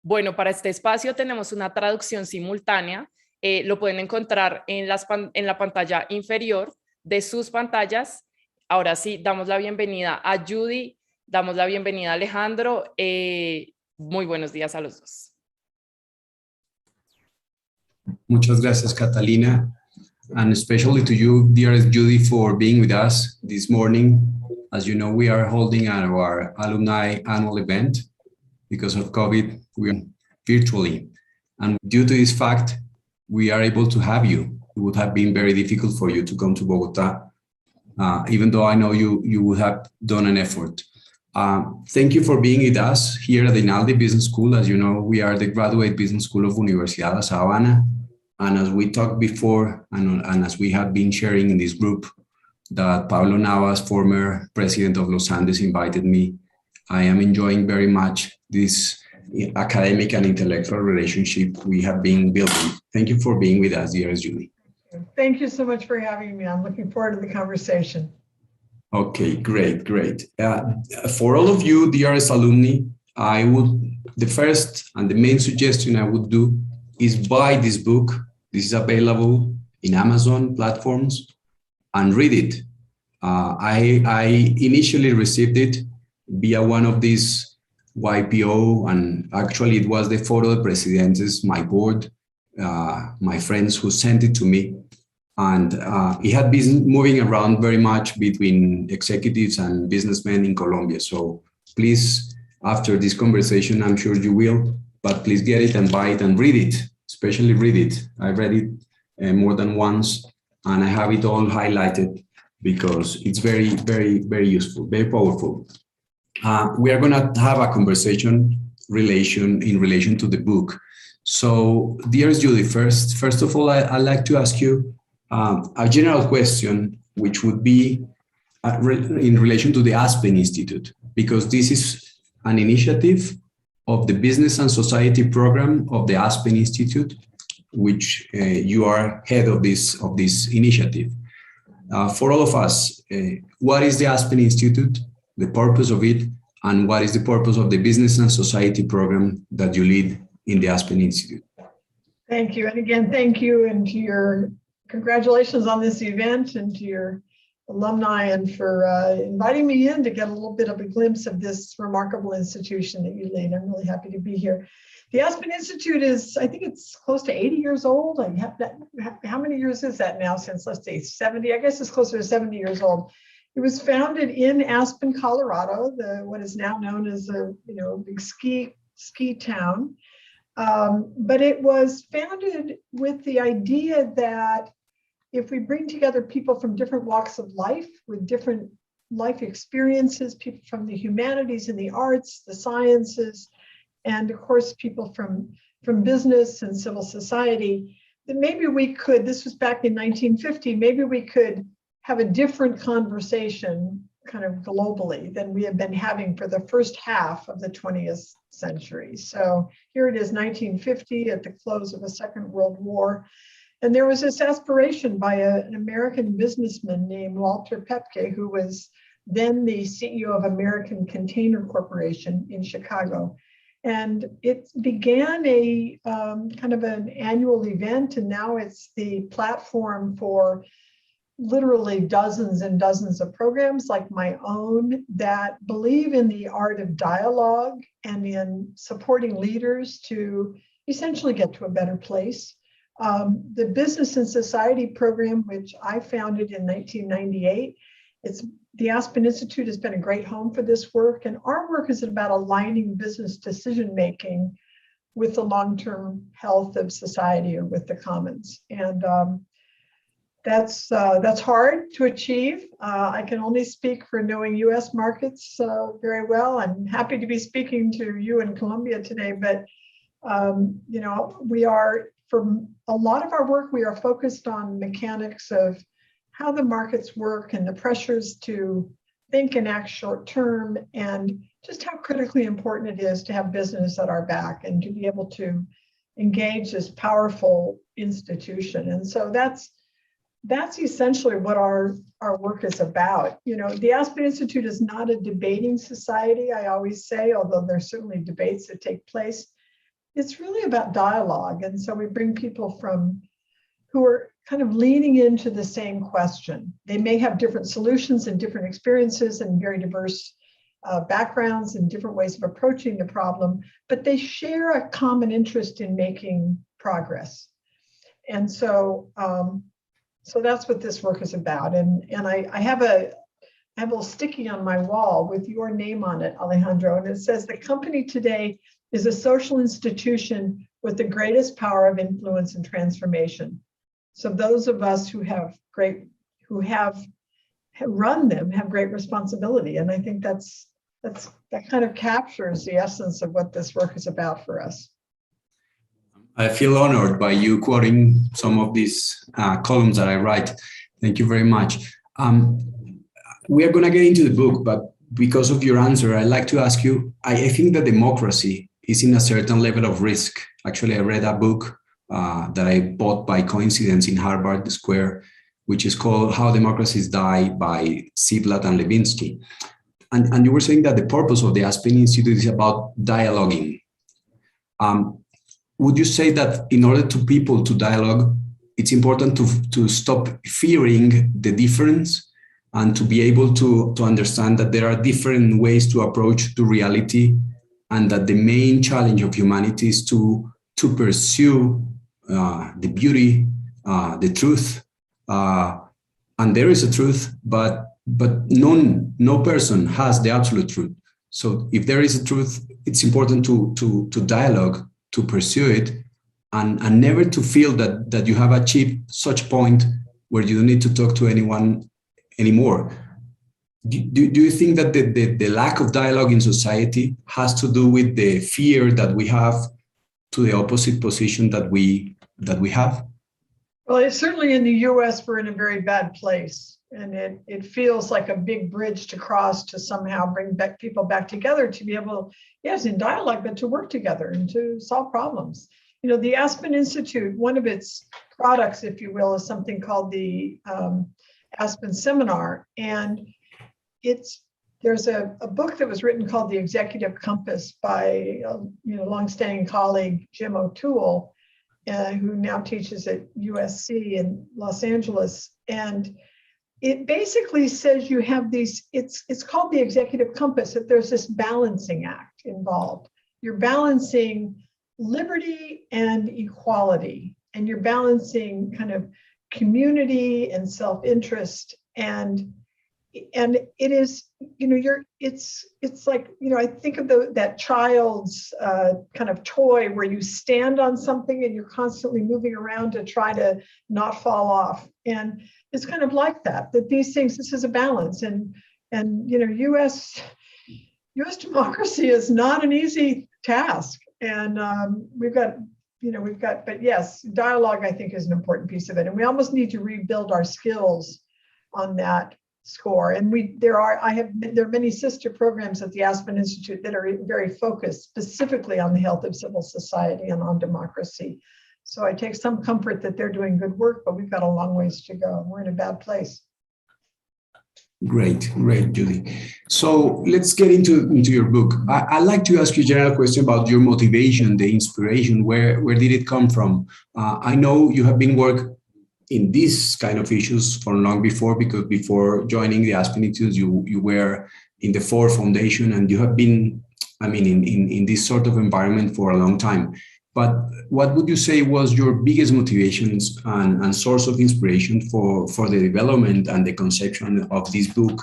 Bueno, para este espacio tenemos una traducción simultánea. Lo pueden encontrar en la pantalla inferior de sus pantallas. Ahora sí, damos la bienvenida a Judy, damos la bienvenida a Alejandro. Muy buenos días a los dos. Muchas gracias, Catalina, and especially to you, dearest Judy, for being with us this morning. As you know, we are holding our alumni annual event. Because of COVID, we are virtually. And due to this fact, we are able to have you. It would have been very difficult for you to come to Bogota, even though I know you would have done an effort. Thank you for being with us here at the INALDE Business School. As you know, we are the Graduate Business School of Universidad La Sabana. And as we talked before, and as we have been sharing in this group, that Pablo Navas, former president of Los Andes, invited me. I am enjoying very much this academic and intellectual relationship we have been building. Thank you for being with us, dearest Judy. Thank you so much for having me. I'm looking forward to the conversation. Okay, great. For all of you, dearest alumni, the first and the main suggestion I would do is buy this book. This is available in Amazon platforms and read it. I initially received it via one of these YPO, and actually it was the Foro de Presidentes, my board, my friends who sent it to me. And it had been moving around very much between executives and businessmen in Colombia. So please, after this conversation, I'm sure you will, but please get it and buy it and read it, especially read it. I read it more than once, and I have it all highlighted because it's very, very, very useful, very powerful. We are going to have a conversation in relation to the book. So, dearest Judy, first of all, I'd like to ask you a general question, which would be in relation to the Aspen Institute, because this is an initiative of the Business and Society program of the Aspen Institute, which you are head of this initiative. For all of us, what is the Aspen Institute, the purpose of it, and what is the purpose of the Business and Society program that you lead in the Aspen Institute? Thank you. And again, thank you, and to your congratulations on this event, and to your alumni, and for inviting me in to get a little bit of a glimpse of this remarkable institution that you lead. I'm really happy to be here. The Aspen Institute is, I think it's close to 80 years old. How many years is that now since, let's say, 70? I guess it's closer to 70 years old. It was founded in Aspen, Colorado, what is now known as a big ski town. But it was founded with the idea that if we bring together people from different walks of life with different life experiences, people from the humanities and the arts, the sciences, and of course, people from business and civil society, that maybe we could, this was back in 1950, maybe we could have a different conversation kind of globally than we have been having for the first half of the 20th century. So here it is, 1950, at the close of the Second World War. And there was this aspiration by an American businessman named Walter Pepke, who was then the CEO of American Container Corporation in Chicago. And it began a kind of an annual event, and now it's the platform for literally dozens and dozens of programs like my own that believe in the art of dialogue and in supporting leaders to essentially get to a better place. The Business and Society program, which I founded in 1998, the Aspen Institute has been a great home for this work, and our work is about aligning business decision-making with the long-term health of society, or with the commons. And that's hard to achieve. I can only speak for knowing US markets very well. I'm happy to be speaking to you in Colombia today, but we are, for a lot of our work, we are focused on mechanics of how the markets work and the pressures to think and act short term, and just how critically important it is to have business at our back and to be able to engage this powerful institution. And so that's essentially what our work is about. The Aspen Institute is not a debating society, I always say, although there's certainly debates that take place. it's really about dialogue. And so we bring people who are kind of leaning into the same question. They may have different solutions and different experiences and very diverse backgrounds and different ways of approaching the problem, but they share a common interest in making progress. And so, so that's what this work is about. And I have a little sticky on my wall with your name on it, Alejandro, and it says, "The company today is a social institution with the greatest power of influence and transformation." So those of us who have run them have great responsibility. And I think that kind of captures the essence of what this work is about for us. I feel honored by you quoting some of these columns that I write. Thank you very much. We are going to get into the book, but because of your answer, I'd like to ask you, I think that democracy is in a certain level of risk. Actually, I read a book that I bought by coincidence in Harvard Square, which is called How Democracies Die by Ziblatt and Levinsky. And you were saying that the purpose of the Aspen Institute is about dialoguing. Would you say that in order to people to dialogue, it's important to stop fearing the difference and to be able to understand that there are different ways to approach to reality, and that the main challenge of humanity is to pursue the beauty, the truth, and there is a truth, but no person has the absolute truth. So if there is a truth, it's important to dialogue, to pursue it, and never to feel that you have achieved such point where you don't need to talk to anyone anymore. Do you think that the lack of dialogue in society has to do with the fear that we have to the opposite position that we have? Well, it's certainly in the US, we're in a very bad place. And it feels like a big bridge to cross to somehow bring people back together to be able, yes, in dialogue, but to work together and to solve problems. You know, the Aspen Institute, one of its products, if you will, is something called the Aspen Seminar. And there's a book that was written called The Executive Compass by longstanding colleague Jim O'Toole, who now teaches at USC in Los Angeles. And it basically says you have these, it's called the executive compass, that there's this balancing act involved. You're balancing liberty and equality, and you're balancing kind of community and self-interest, and it is, it's like, I think of that child's kind of toy where you stand on something and you're constantly moving around to try to not fall off. And it's kind of like that these things, this is a balance. And US democracy is not an easy task. And but yes, dialogue, I think, is an important piece of it. And we almost need to rebuild our skills on that score. And there are many sister programs at the Aspen Institute that are very focused specifically on the health of civil society and on democracy. So I take some comfort that they're doing good work, but we've got a long ways to go. We're in a bad place. Great, Judy. So let's get into your book. I'd like to ask you a general question about your motivation, the inspiration. Where did it come from? I know you have been working in these kind of issues for long before, because before joining the Aspen Institute, you were in the Ford Foundation, and you have been, in this sort of environment for a long time. But what would you say was your biggest motivations and source of inspiration for the development and the conception of this book,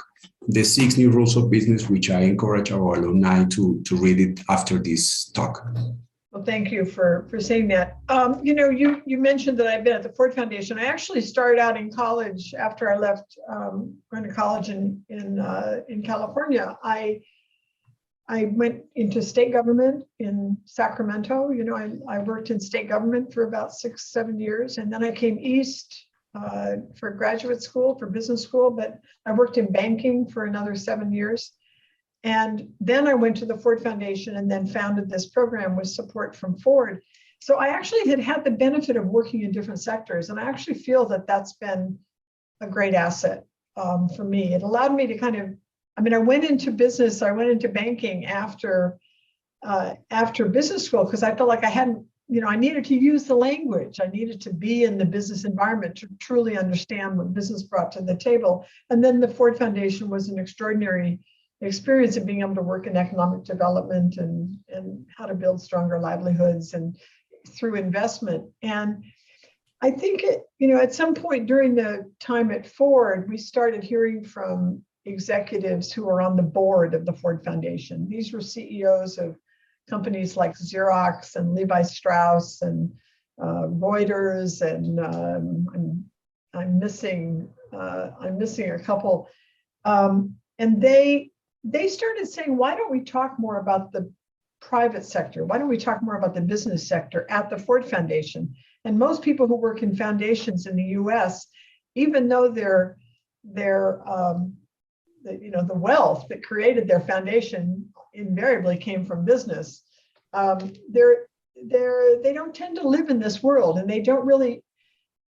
The 6 New Rules of Business, which I encourage our alumni to read it after this talk? Well, thank you for saying that. You mentioned that I've been at the Ford Foundation. I actually started out in college after I left, going to college in California. I went into state government in Sacramento. I worked in state government for about 6-7 years, and then I came east for graduate school, for business school, but I worked in banking for another 7 years. And then I went to the Ford Foundation and then founded this program with support from Ford. So I actually had the benefit of working in different sectors, and I actually feel that that's been a great asset for me. It allowed me to I went into business, I went into banking after after business school, because I felt like I hadn't, I needed to use the language. I needed to be in the business environment to truly understand what business brought to the table. And then the Ford Foundation was an extraordinary experience of being able to work in economic development and how to build stronger livelihoods and through investment. And I think at some point during the time at Ford, we started hearing from executives who were on the board of the Ford Foundation. These were CEOs of companies like Xerox and Levi Strauss and Reuters, and I'm missing a couple. And they started saying, why don't we talk more about the private sector? Why don't we talk more about the business sector at the Ford Foundation? And most people who work in foundations in the U.S., even though the wealth that created their foundation invariably came from business, they don't tend to live in this world, and they don't really.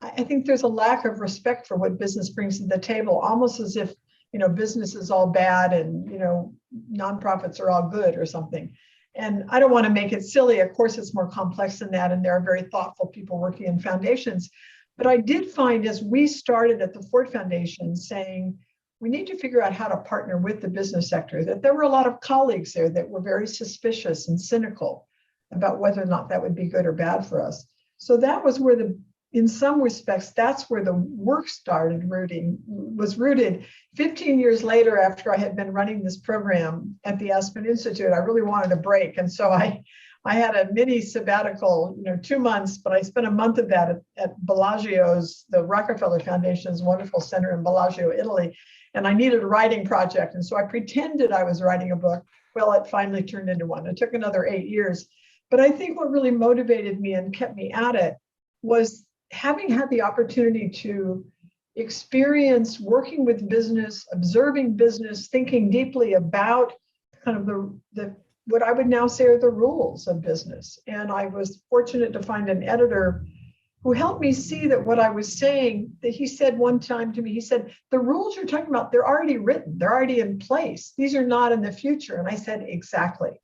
I think there's a lack of respect for what business brings to the table, almost as if business is all bad and nonprofits are all good or something. And I don't want to make it silly. Of course, it's more complex than that, and there are very thoughtful people working in foundations. But I did find, as we started at the Ford Foundation, saying we need to figure out how to partner with the business sector, that there were a lot of colleagues there that were very suspicious and cynical about whether or not that would be good or bad for us. So that was where in some respects, that's where the work was rooted. 15 years later, after I had been running this program at the Aspen Institute, I really wanted a break. And so I had a mini sabbatical, 2 months, but I spent a month of that at Bellagio's, the Rockefeller Foundation's wonderful center in Bellagio, Italy. And I needed a writing project. And so I pretended I was writing a book. Well, it finally turned into one. It took another 8 years. But I think what really motivated me and kept me at it was having had the opportunity to experience working with business, observing business, thinking deeply about kind of the what I would now say are the rules of business. And I was fortunate to find an editor who helped me see that what I was saying, that he said one time to me, he said, the rules you're talking about, they're already written, they're already in place. These are not in the future. And I said, exactly.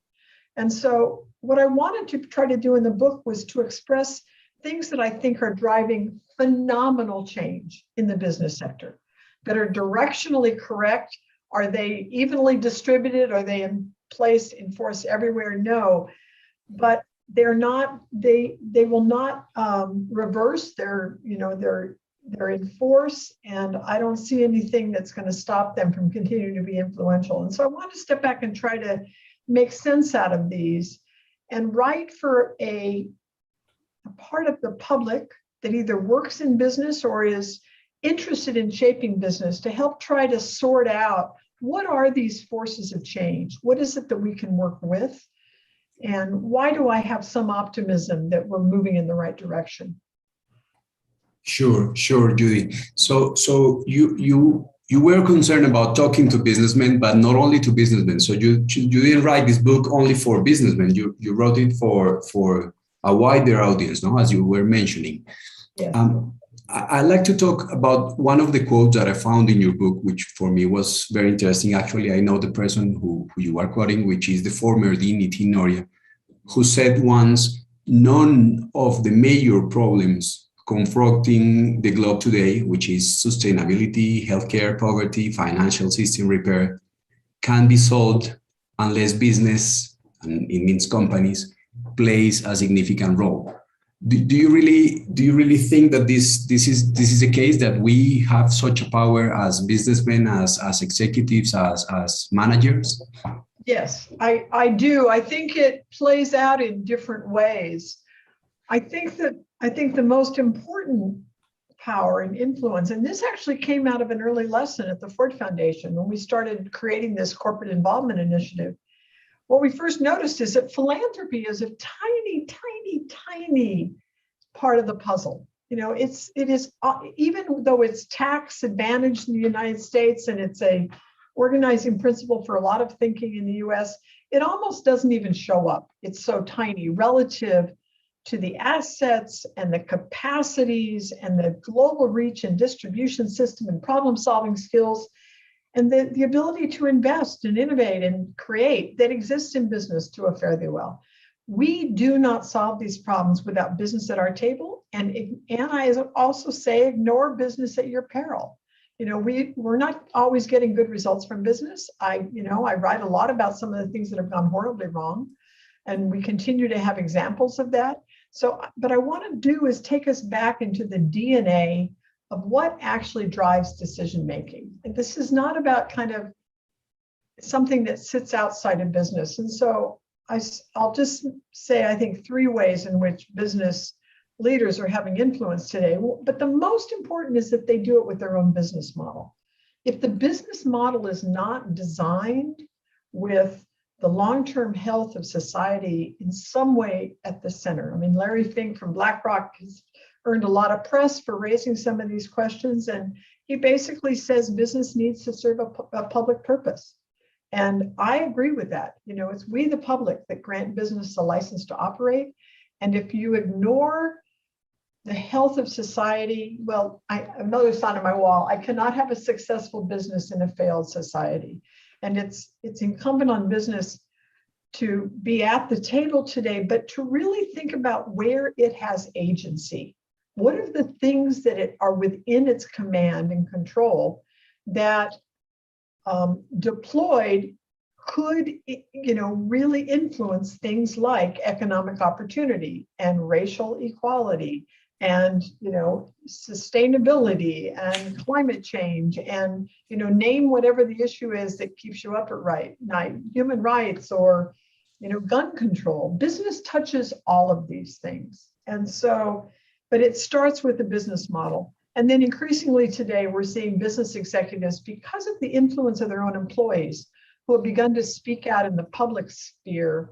And so what I wanted to try to do in the book was to express things that I think are driving phenomenal change in the business sector, that are directionally correct. Are they evenly distributed? Are they in place, in force everywhere? No, but they're not. They will not reverse. They're in force, and I don't see anything that's going to stop them from continuing to be influential. And so I want to step back and try to make sense out of these, and write for a part of the public that either works in business or is interested in shaping business, to help try to sort out what are these forces of change? What is it that we can work with? And why do I have some optimism that we're moving in the right direction? Sure, Judy. So you were concerned about talking to businessmen, but not only to businessmen. So you didn't write this book only for businessmen. You wrote it for a wider audience, no? As you were mentioning. Yes. I'd like to talk about one of the quotes that I found in your book, which for me was very interesting. Actually, I know the person who you are quoting, which is the former Dean Nitin Noria, who said once, none of the major problems confronting the globe today, which is sustainability, healthcare, poverty, financial system repair, can be solved unless business, and it means companies, plays a significant role. Do you really think that this is the case, that we have such a power as businessmen, as executives, as managers? Yes, I do. I think it plays out in different ways. I think the most important power and influence, and this actually came out of an early lesson at the Ford Foundation when we started creating this corporate involvement initiative. What we first noticed is that philanthropy is a tiny part of the puzzle. It is, even though it's tax advantaged in the United States and it's a organizing principle for a lot of thinking in the US, it almost doesn't even show up. It's so tiny relative to the assets and the capacities and the global reach and distribution system and problem solving skills and the ability to invest and innovate and create that exists in business to a fairly well. We do not solve these problems without business at our table. And I also say, ignore business at your peril. You know, we're not always getting good results from business. I write a lot about some of the things that have gone horribly wrong, and we continue to have examples of that. So, but I want to do is take us back into the DNA of what actually drives decision making. And this is not about kind of something that sits outside of business. And so I'll just say, I think, 3 ways in which business leaders are having influence today. But the most important is that they do it with their own business model. If the business model is not designed with the long-term health of society in some way at the center. I mean, Larry Fink from BlackRock has earned a lot of press for raising some of these questions. And he basically says business needs to serve a public purpose. And I agree with that. You know, it's we, the public, that grant business a license to operate. And if you ignore the health of society, well, another sign on my wall, I cannot have a successful business in a failed society. And it's incumbent on business to be at the table today, but to really think about where it has agency. What are the things that are within its command and control that deployed could, you know, really influence things like economic opportunity and racial equality and, you know, sustainability and climate change and, you know, name whatever the issue is that keeps you up at night, human rights or, you know, gun control. Business touches all of these things. And so, but it starts with the business model. And then increasingly today, we're seeing business executives, because of the influence of their own employees, who have begun to speak out in the public sphere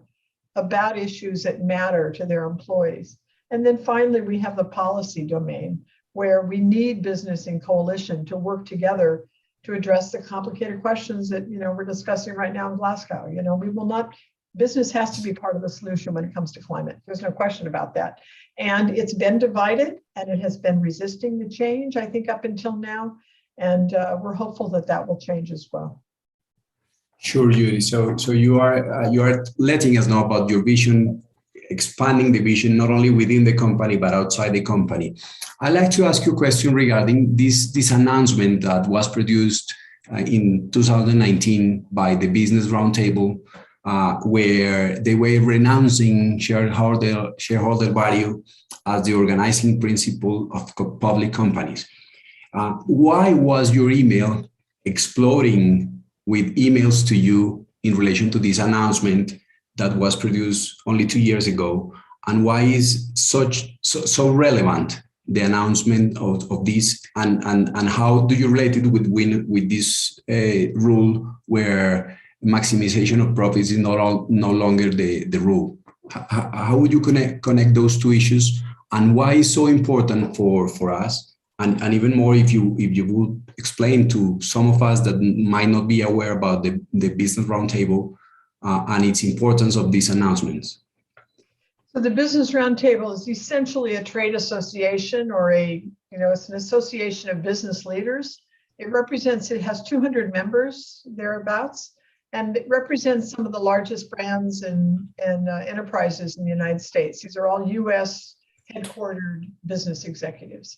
about issues that matter to their employees. And then finally, we have the policy domain, where we need business in coalition to work together to address the complicated questions that, you know, we're discussing right now in Glasgow. You know, we will not, business has to be part of the solution when it comes to climate. There's no question about that. And it's been divided and it has been resisting the change, I think, up until now. And we're hopeful that that will change as well. Sure, Judy. So you are letting us know about your vision, expanding the vision not only within the company but outside the company. I'd like to ask you a question regarding this announcement that was produced in 2019 by the Business Roundtable, where they were renouncing shareholder value as the organizing principle of public companies. Why was your email exploding with emails to you in relation to this announcement that was produced only 2 years ago? And why is so relevant, the announcement of this, and how do you relate it with this rule where maximization of profits is no longer the rule? How would you connect those 2 issues, and why is so important for us? And even more, if you would explain to some of us that might not be aware about the Business Roundtable and its importance of these announcements. So the Business Roundtable is essentially a trade association, or it's an association of business leaders. It has 200 members, thereabouts, and it represents some of the largest brands and enterprises in the United States. These are all US headquartered business executives.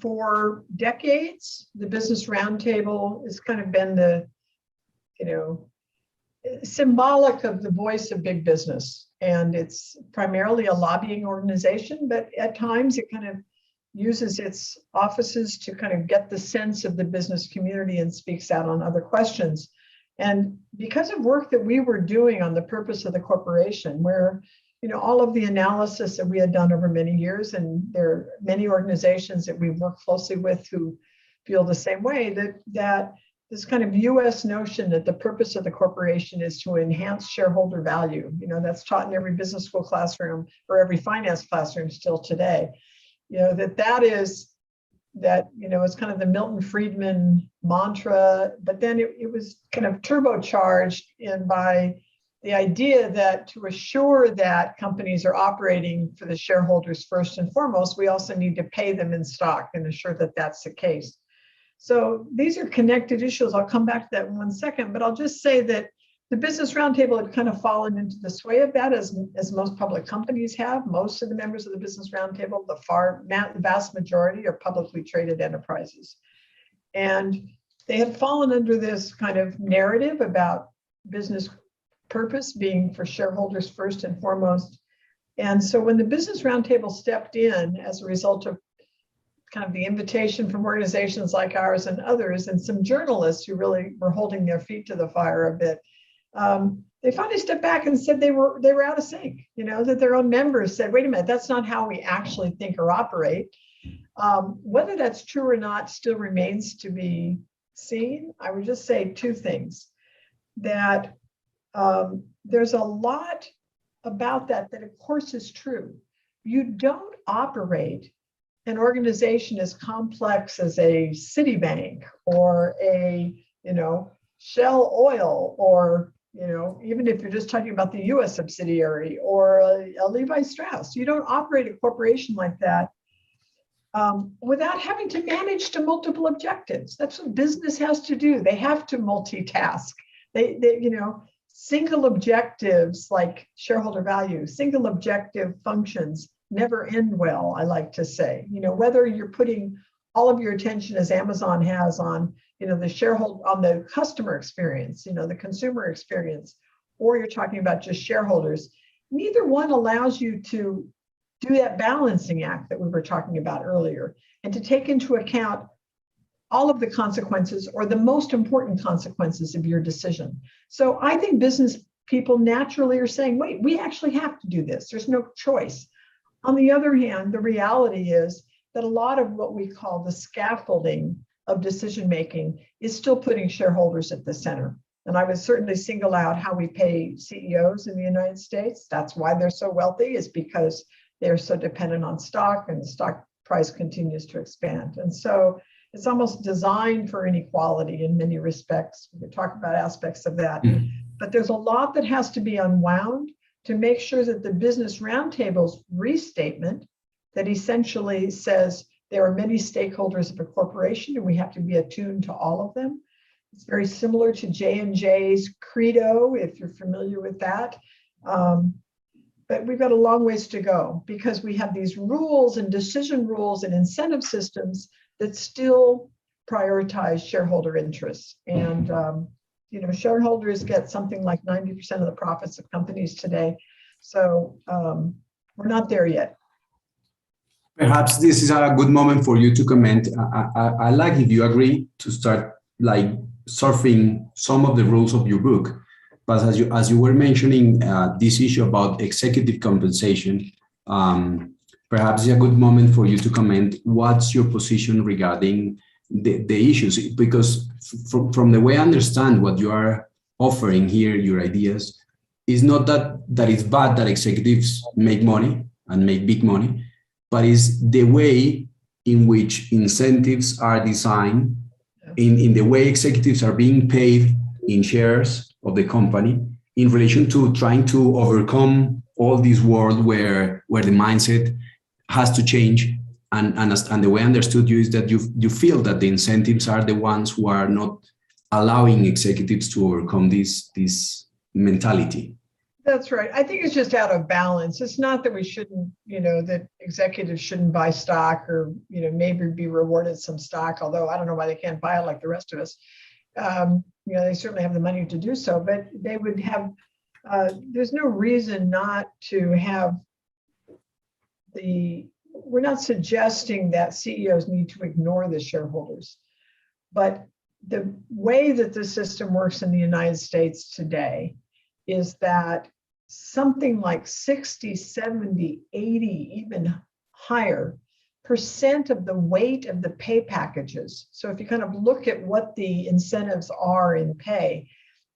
For decades, the Business Roundtable has kind of been the, symbolic of the voice of big business. And it's primarily a lobbying organization, but at times it kind of uses its offices to kind of get the sense of the business community and speaks out on other questions. And because of work that we were doing on the purpose of the corporation, where all of the analysis that we had done over many years, and there are many organizations that we work closely with who feel the same way, that this kind of US notion that the purpose of the corporation is to enhance shareholder value, that's taught in every business school classroom or every finance classroom still today, it's kind of the Milton Friedman mantra, but then it was kind of turbocharged by the idea that to assure that companies are operating for the shareholders first and foremost, we also need to pay them in stock and assure that that's the case. So these are connected issues. I'll come back to that in 1 second, but I'll just say that the Business Roundtable had kind of fallen into the sway of that, as most public companies have. Most of the members of the Business Roundtable, the vast majority, are publicly traded enterprises. And they had fallen under this kind of narrative about business purpose being for shareholders first and foremost. And so when the Business Roundtable stepped in as a result of kind of the invitation from organizations like ours and others, and some journalists who really were holding their feet to the fire a bit, they finally stepped back and said they were out of sync, that their own members said, wait a minute, that's not how we actually think or operate. Whether that's true or not still remains to be seen. I would just say 2 things, that there's a lot about that of course is true. You don't operate an organization as complex as a Citibank or a, Shell Oil, or, even if you're just talking about the US subsidiary or a Levi Strauss. You don't operate a corporation like that without having to manage to multiple objectives. That's what business has to do. They have to multitask. They single objectives like shareholder value, single objective functions never end well, I like to say. Whether you're putting all of your attention, as Amazon has, on the shareholder, on the customer experience, the consumer experience, or you're talking about just shareholders, neither one allows you to do that balancing act that we were talking about earlier, and to take into account all of the consequences, or the most important consequences, of your decision. So I think business people naturally are saying, wait, we actually have to do this. There's no choice. On the other hand, the reality is that a lot of what we call the scaffolding of decision making is still putting shareholders at the center. And I would certainly single out how we pay CEOs in the United States. That's why they're so wealthy, is because they're so dependent on stock, and the stock price continues to expand. And so it's almost designed for inequality in many respects. We could talk about aspects of that, but there's a lot that has to be unwound to make sure that the Business Roundtable's restatement that essentially says there are many stakeholders of a corporation and we have to be attuned to all of them. It's very similar to J&J's credo, if you're familiar with that. But we've got a long ways to go, because we have these rules and decision rules and incentive systems that still prioritize shareholder interests. And shareholders get something like 90% of the profits of companies today. So we're not there yet. Perhaps this is a good moment for you to comment. I like, if you agree, to start like surfing some of the rules of your book. But as you were mentioning this issue about executive compensation, perhaps it's a good moment for you to comment. What's your position regarding the issues? Because from the way I understand what you are offering here, your ideas, is not that it's bad that executives make money and make big money, but it's the way in which incentives are designed, in the way executives are being paid in shares of the company, in relation to trying to overcome all this world where the mindset has to change. And the way I understood you is that you feel that the incentives are the ones who are not allowing executives to overcome this mentality. That's right. I think it's just out of balance. It's not that we shouldn't, that executives shouldn't buy stock, or, maybe be rewarded some stock, although I don't know why they can't buy it like the rest of us. They certainly have the money to do so, but they would have, there's no reason not to have we're not suggesting that CEOs need to ignore the shareholders, but the way that the system works in the United States today is that something like 60, 70, 80, even higher % of the weight of the pay packages. So if you kind of look at what the incentives are in pay,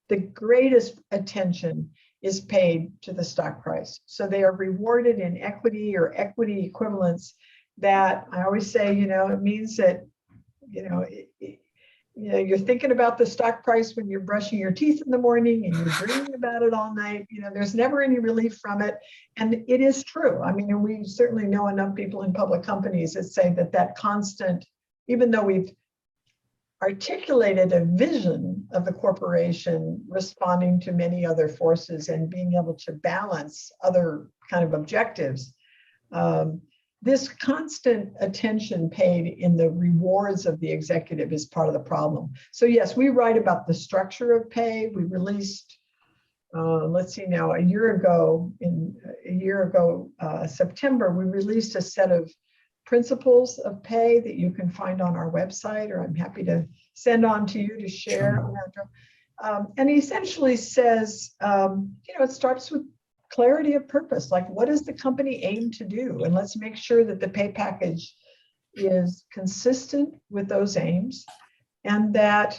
the greatest attention is paid to the stock price. So they are rewarded in equity or equity equivalents that I always say, it means that, you're thinking about the stock price when you're brushing your teeth in the morning, and you're dreaming about it all night. There's never any relief from it. And it is true. I mean, and we certainly know enough people in public companies that say that constant, even though we've articulated a vision of the corporation responding to many other forces and being able to balance other kind of objectives. This constant attention paid in the rewards of the executive is part of the problem. So yes, we write about the structure of pay. We released, let's see now, a year ago, September, we released a set of principles of pay that you can find on our website, or I'm happy to send on to you to share. Sure. And he essentially says, it starts with clarity of purpose, like what does the company aim to do? And let's make sure that the pay package is consistent with those aims, and that,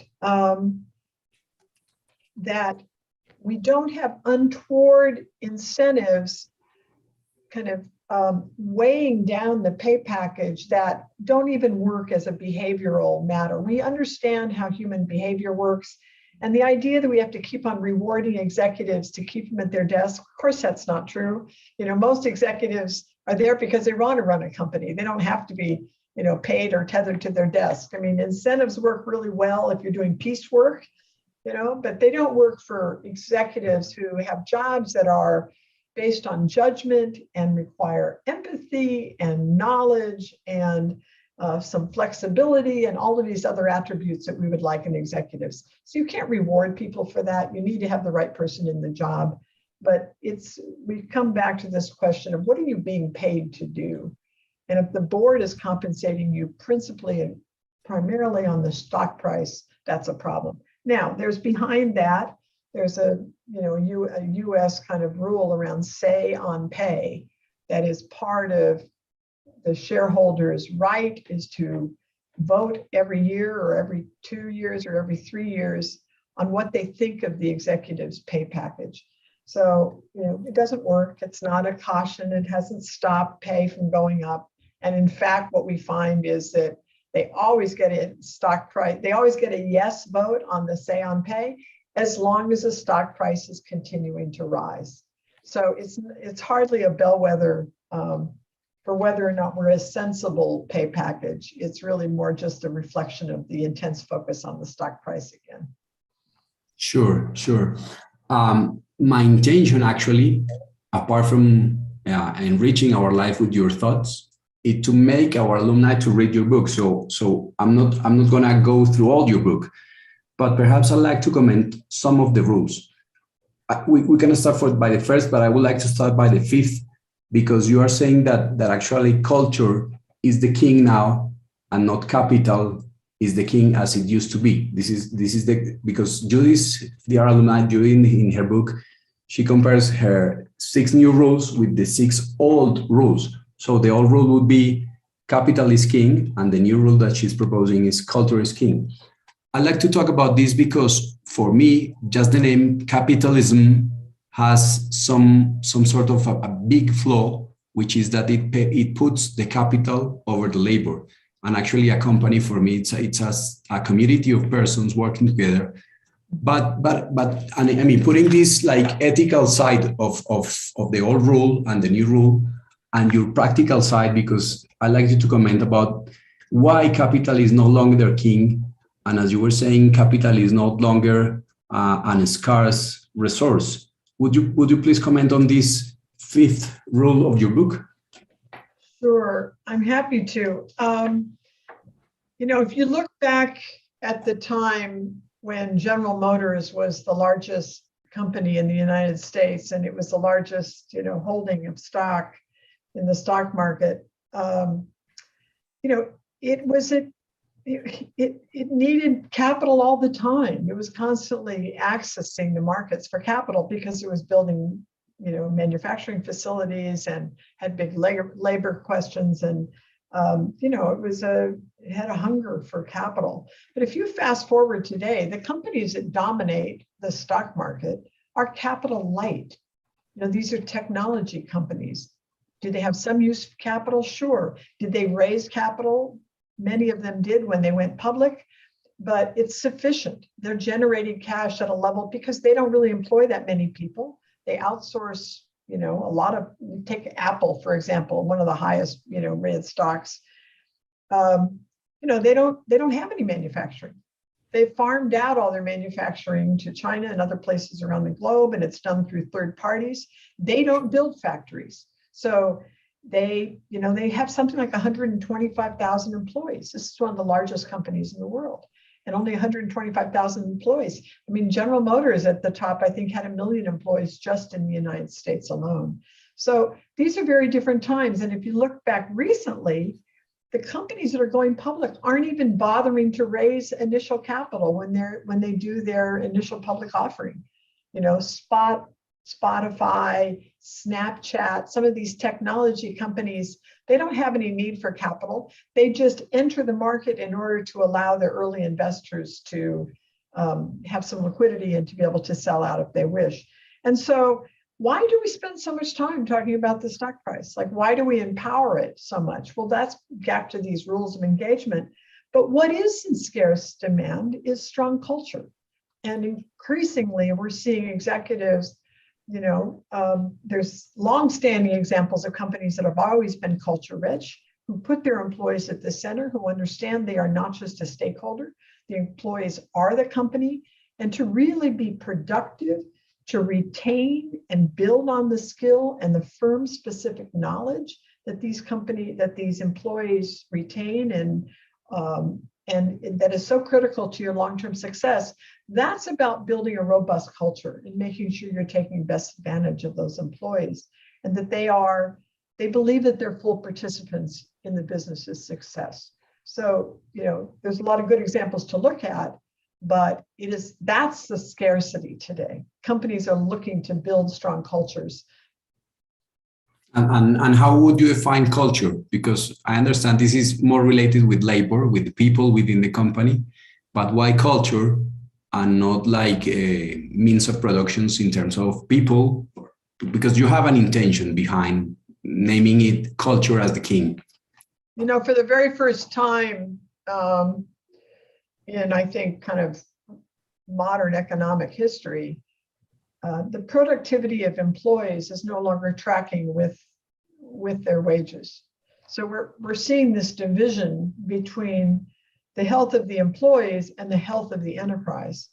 that we don't have untoward incentives kind of weighing down the pay package that don't even work as a behavioral matter. We understand how human behavior works. And the idea that we have to keep on rewarding executives to keep them at their desk, of course, that's not true. Most executives are there because they want to run a company. They don't have to be, paid or tethered to their desk. I mean, incentives work really well if you're doing piecework, but they don't work for executives who have jobs that are based on judgment and require empathy and knowledge and some flexibility and all of these other attributes that we would like in executives. So you can't reward people for that. You need to have the right person in the job. But we come back to this question of what are you being paid to do? And if the board is compensating you principally and primarily on the stock price, that's a problem. Now, there's behind that, there's a US kind of rule around say on pay that is part of the shareholders' right is to vote every year or every 2 years or every 3 years on what they think of the executive's pay package. So, it doesn't work. It's not a caution. It hasn't stopped pay from going up. And in fact, what we find is that they always get a stock price. They always get a yes vote on the say on pay as long as the stock price is continuing to rise. So it's hardly a bellwether for whether or not we're a sensible pay package. It's really more just a reflection of the intense focus on the stock price again. Sure. My intention actually, apart from enriching our life with your thoughts, is to make our alumni to read your book. So I'm not gonna go through all your book, but perhaps I'd like to comment some of the rules. We can start by the first, but I would like to start by the fifth, because you are saying that actually culture is the king now and not capital is the king as it used to be. This is because Judy's alumni, Judy in her book, she compares her 6 new rules with the 6 old rules. So the old rule would be capital is king, and the new rule that she's proposing is culture is king. I'd like to talk about this because for me, just the name capitalism has some sort of a big flaw, which is that it puts the capital over the labor. And actually a company for me, it's a community of persons working together. But I mean, putting this like ethical side of the old rule and the new rule and your practical side, because I'd like you to comment about why capital is no longer king. And as you were saying, capital is no longer an scarce resource. Would you please comment on this 5th rule of your book? Sure, I'm happy to. If you look back at the time when General Motors was the largest company in the United States, and it was the largest, holding of stock in the stock market, it needed capital all the time. It was constantly accessing the markets for capital because it was building, manufacturing facilities and had big labor questions, and it had a hunger for capital. But if you fast forward today, the companies that dominate the stock market are capital light. These are technology companies. Do they have some use of capital? Sure. Did they raise capital? Many of them did when they went public, but it's sufficient. They're generating cash at a level because they don't really employ that many people. They outsource, a lot of, take Apple, for example, one of the highest, rated stocks. They don't have any manufacturing. They've farmed out all their manufacturing to China and other places around the globe, and it's done through third parties. They don't build factories. So they have something like 125,000 employees. This is one of the largest companies in the world, and only 125,000 employees. I mean, General Motors at the top, I think, had 1 million employees just in the United States alone. So these are very different times. And if you look back recently, the companies that are going public aren't even bothering to raise initial capital when they do their initial public offering. You know, Spotify, Snapchat, some of these technology companies, they don't have any need for capital. They just enter the market in order to allow their early investors to have some liquidity and to be able to sell out if they wish. And so why do we spend so much time talking about the stock price? Like, why do we empower it so much? Well, that's back to these rules of engagement. But what is in scarce demand is strong culture. And increasingly, we're seeing executives, there's longstanding examples of companies that have always been culture rich, who put their employees at the center, who understand they are not just a stakeholder, the employees are the company, and to really be productive, to retain and build on the skill and the firm-specific knowledge that these employees retain and that is so critical to your long-term success. That's about building a robust culture and making sure you're taking best advantage of those employees, and that they believe that they're full participants in the business's success. So, there's a lot of good examples to look at, but that's the scarcity today. Companies are looking to build strong cultures. And how would you define culture? Because I understand this is more related with labor, with the people within the company, but why culture and not like a means of productions in terms of people? Because you have an intention behind naming it culture as the king. For the very first time, in, I think, kind of modern economic history, the productivity of employees is no longer tracking with their wages. So we're seeing this division between the health of the employees and the health of the enterprise.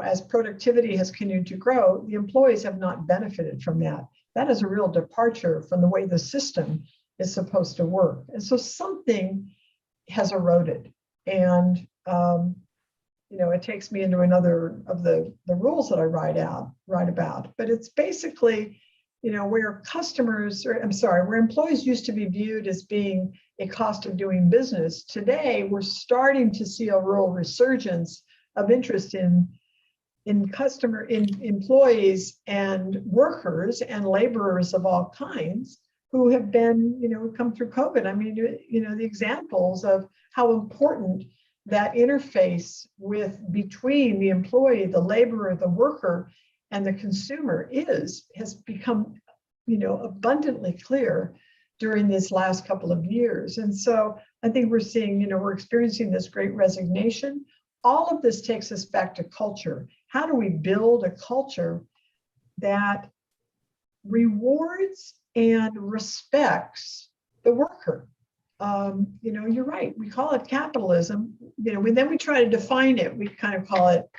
As productivity has continued to grow, the employees have not benefited from that. That is a real departure from the way the system is supposed to work. And so something has eroded. And it takes me into another of the rules that I write about. But it's basically, where where employees used to be viewed as being a cost of doing business. Today, we're starting to see a real resurgence of interest in employees and workers and laborers of all kinds who have been, come through COVID. I mean, the examples of how important that interface between the employee, the laborer, the worker, and the consumer has become, abundantly clear during this last couple of years. And so I think we're seeing, we're experiencing this great resignation. All of this takes us back to culture. How do we build a culture that rewards and respects the worker? You're right. We call it capitalism. Then we try to define it. We kind of call it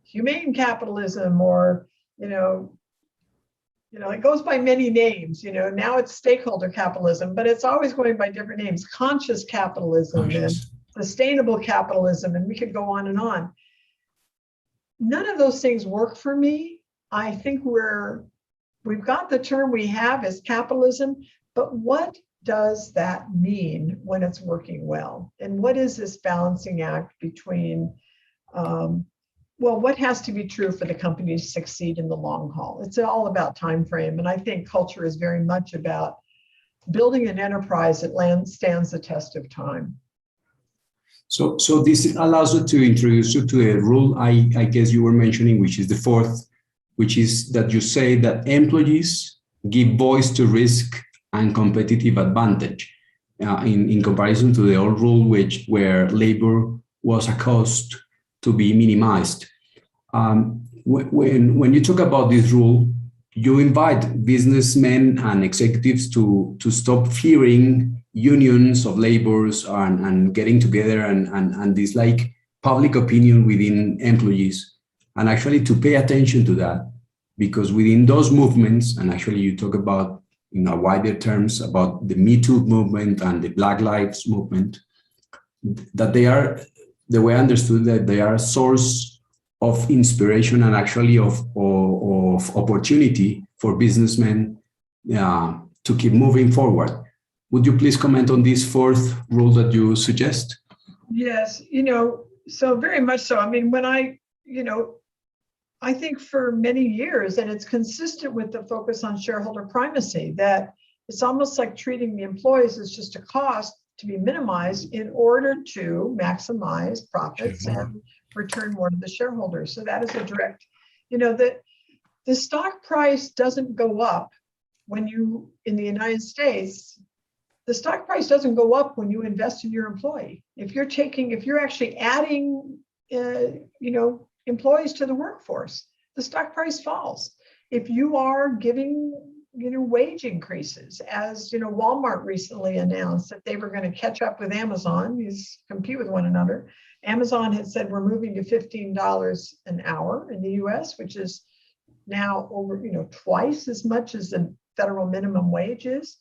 humane capitalism, or it goes by many names. Now it's stakeholder capitalism, but it's always going by different names. Conscious capitalism and sustainable capitalism, and we could go on and on. None of those things work for me. I think we've got the term we have as capitalism, but what does that mean when it's working well? And what is this balancing act between, what has to be true for the company to succeed in the long haul? It's all about time frame. And I think culture is very much about building an enterprise that stands the test of time. So this allows us to introduce you to a rule I guess you were mentioning, which is the fourth, which is that you say that employees give voice to risk and competitive advantage in comparison to the old rule, where labor was a cost to be minimized. When you talk about this rule, you invite businessmen and executives to stop fearing unions of laborers and getting together and this like public opinion within employees, and actually to pay attention to that, because within those movements, and actually you talk about in a wider terms about the Me Too movement and the Black Lives movement, that they are, the way I understood that they are a source of inspiration and actually of opportunity for businessmen to keep moving forward. Would you please comment on this fourth rule that you suggest? Yes, so very much so. I mean, when I think for many years, and it's consistent with the focus on shareholder primacy, that it's almost like treating the employees as just a cost to be minimized in order to maximize profits and return more to the shareholders. So that is a direct, the stock price doesn't go up when you, in the United States, the stock price doesn't go up when you invest in your employee. If you're actually adding, employees to the workforce, the stock price falls. If you are giving, wage increases, as Walmart recently announced that they were going to catch up with Amazon, these compete with one another. Amazon had said we're moving to $15 an hour in the US, which is now over, twice as much as the federal minimum wage is.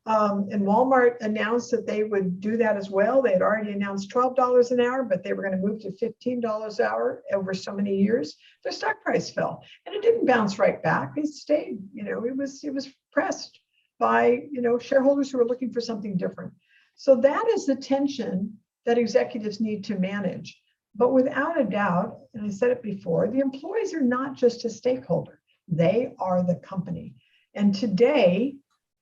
And Walmart announced that they would do that as well. They had already announced $12 an hour, but they were going to move to $15 an hour over so many years. Their stock price fell, and it didn't bounce right back. It stayed, it was pressed by, shareholders who were looking for something different. So that is the tension that executives need to manage. But without a doubt, and I said it before, the employees are not just a stakeholder. They are the company. And today,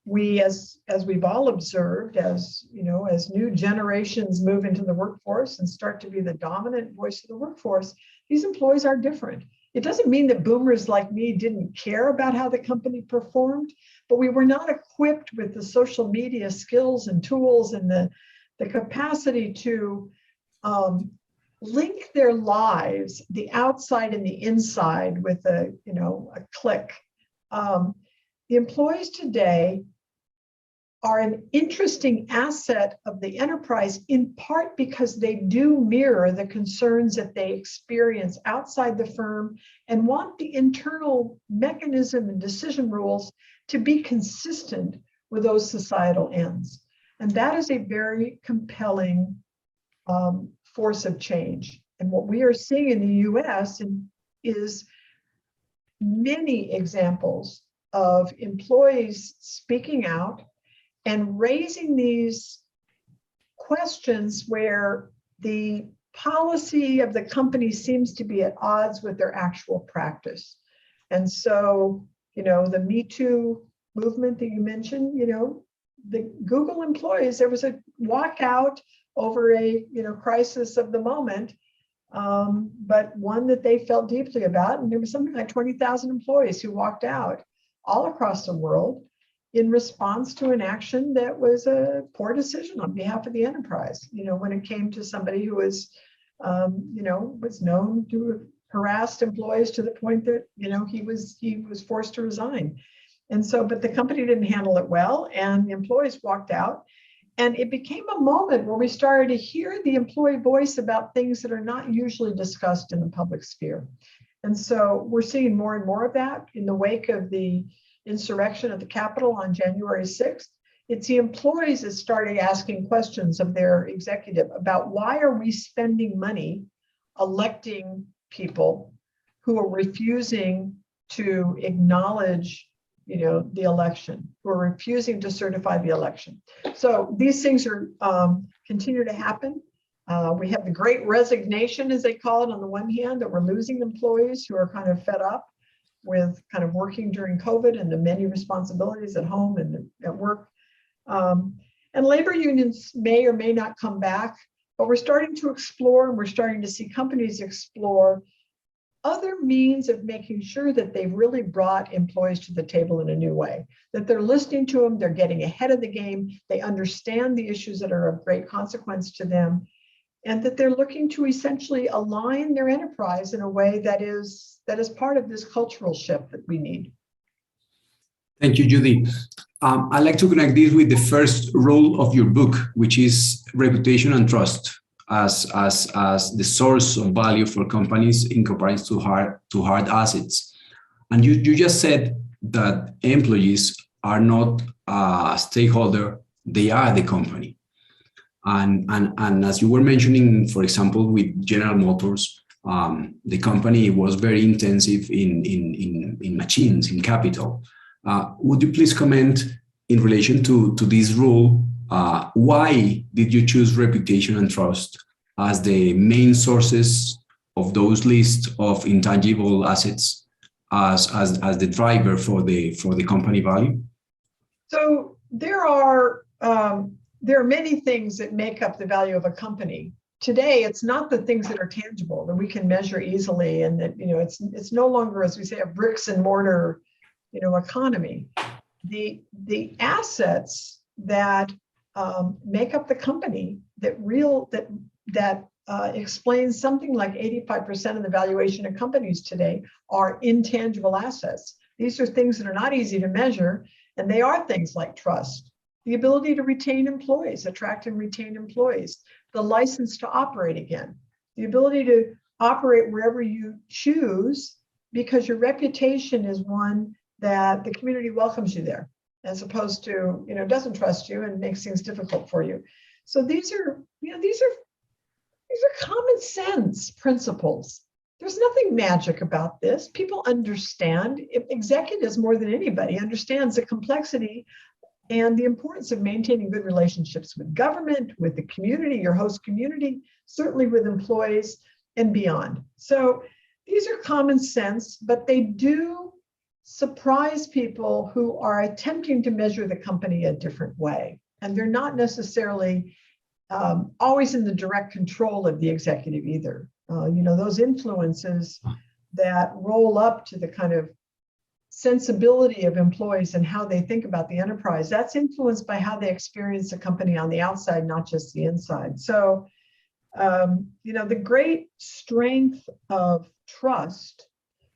we, as we've all observed, as new generations move into the workforce and start to be the dominant voice of the workforce, these employees are different. It doesn't mean that boomers like me didn't care about how the company performed, but we were not equipped with the social media skills and tools and the capacity to link their lives, the outside and the inside, with a click. The employees today are an interesting asset of the enterprise, in part because they do mirror the concerns that they experience outside the firm and want the internal mechanism and decision rules to be consistent with those societal ends. And that is a very compelling force of change. And what we are seeing in the US is many examples of employees speaking out and raising these questions where the policy of the company seems to be at odds with their actual practice. And so, the Me Too movement that you mentioned, the Google employees, there was a walkout over a, crisis of the moment, but one that they felt deeply about. And there was something like 20,000 employees who walked out all across the world in response to an action that was a poor decision on behalf of the enterprise. When it came to somebody who was, was known to have harassed employees to the point that, he was forced to resign. And so, but the company didn't handle it well, and the employees walked out. And it became a moment where we started to hear the employee voice about things that are not usually discussed in the public sphere. And so we're seeing more and more of that in the wake of the insurrection at the Capitol on January 6th. It's the employees that started asking questions of their executive about why are we spending money electing people who are refusing to acknowledge, the election, who are refusing to certify the election. So these things are continue to happen. We have the great resignation, as they call it, on the one hand, that we're losing employees who are kind of fed up with kind of working during COVID and the many responsibilities at home and at work. And labor unions may or may not come back, but we're starting to explore, and we're starting to see companies explore other means of making sure that they've really brought employees to the table in a new way, that they're listening to them, they're getting ahead of the game, they understand the issues that are of great consequence to them, and that they're looking to essentially align their enterprise in a way that is part of this cultural shift that we need. Thank you, Judy. I'd like to connect this with the first role of your book, which is reputation and trust. as the source of value for companies in comparison to hard assets. And you just said that employees are not a stakeholder, they are the company. And as you were mentioning, for example, with General Motors, the company was very intensive in machines, in capital. Would you please comment in relation to this rule? Why did you choose reputation and trust as the main sources of those lists of intangible assets as the driver for the company value? So there are many things that make up the value of a company. Today, it's not the things that are tangible that we can measure easily, and that it's no longer, as we say, a bricks and mortar economy. The assets that make up the company that explains something like 85% of the valuation of companies today are intangible assets. These are things that are not easy to measure, and they are things like trust, the ability to retain employees, attract and retain employees, the license to operate again, the ability to operate wherever you choose because your reputation is one that the community welcomes you there, as opposed to, doesn't trust you and makes things difficult for you. So these are common sense principles. There's nothing magic about this. People understand, executives more than anybody understands the complexity and the importance of maintaining good relationships with government, with the community, your host community, certainly with employees and beyond. So these are common sense, but they do surprise people who are attempting to measure the company a different way. And they're not necessarily always in the direct control of the executive either. Those influences that roll up to the kind of sensibility of employees and how they think about the enterprise, that's influenced by how they experience the company on the outside, not just the inside. So, the great strength of trust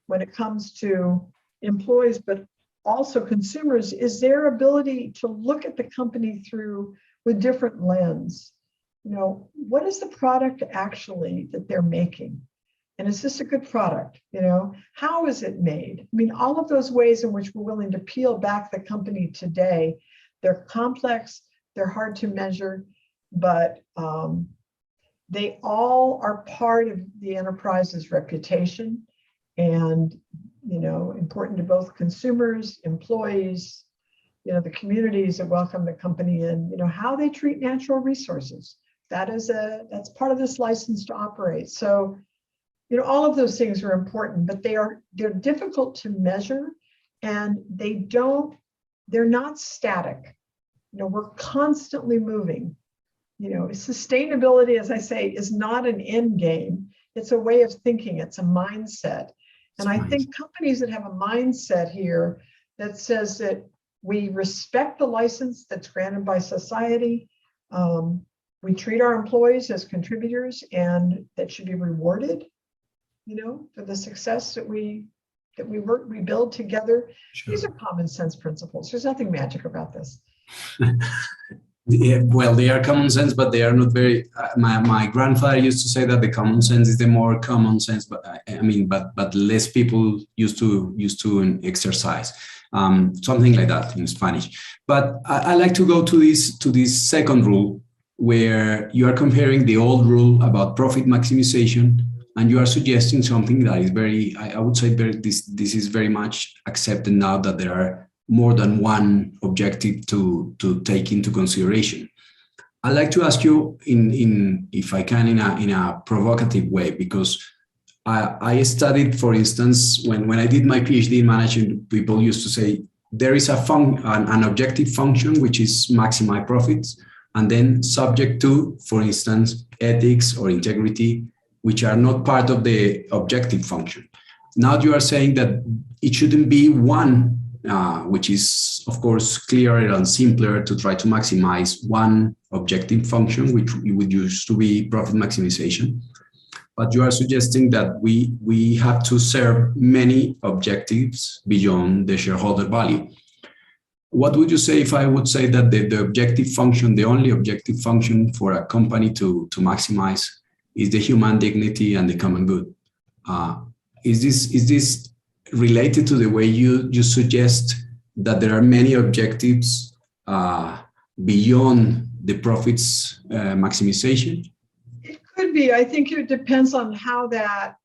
when it comes to employees, but also consumers, is their ability to look at the company through with different lens. What is the product actually that they're making? And is this a good product? How is it made? I mean, all of those ways in which we're willing to peel back the company today, they're complex, they're hard to measure, but they all are part of the enterprise's reputation and, important to both consumers, employees, the communities that welcome the company in, how they treat natural resources. That's part of this license to operate. So, all of those things are important, but they're difficult to measure, and they're not static. We're constantly moving. Sustainability, as I say, is not an end game. It's a way of thinking. It's a mindset. And I think companies that have a mindset here that says that we respect the license that's granted by society, we treat our employees as contributors, and that should be rewarded, for the success that we build together. Sure. These are common sense principles. There's nothing magic about this. Yeah, well, they are common sense, but they are not very. My grandfather used to say that the common sense is the more common sense, but but less people used to exercise. Something like that in Spanish. But I like to go to this second rule, where you are comparing the old rule about profit maximization, and you are suggesting something that is very, I would say, this is very much accepted now, that there are more than one objective to take into consideration. I'd like to ask you, if I can, in a provocative way, because I studied, for instance, when I did my PhD in management, people used to say there is an objective function which is maximize profits, and then subject to, for instance, ethics or integrity, which are not part of the objective function. Now you are saying that it shouldn't be one, which is, of course, clearer and simpler to try to maximize one objective function, which would used to be profit maximization. But you are suggesting that we have to serve many objectives beyond the shareholder value. what would you say if I would say that the objective function, the only objective function for a company to maximize is the human dignity and the common good? Is this related to the way you suggest that there are many objectives beyond the profits maximization? It could be. I think it depends on how that,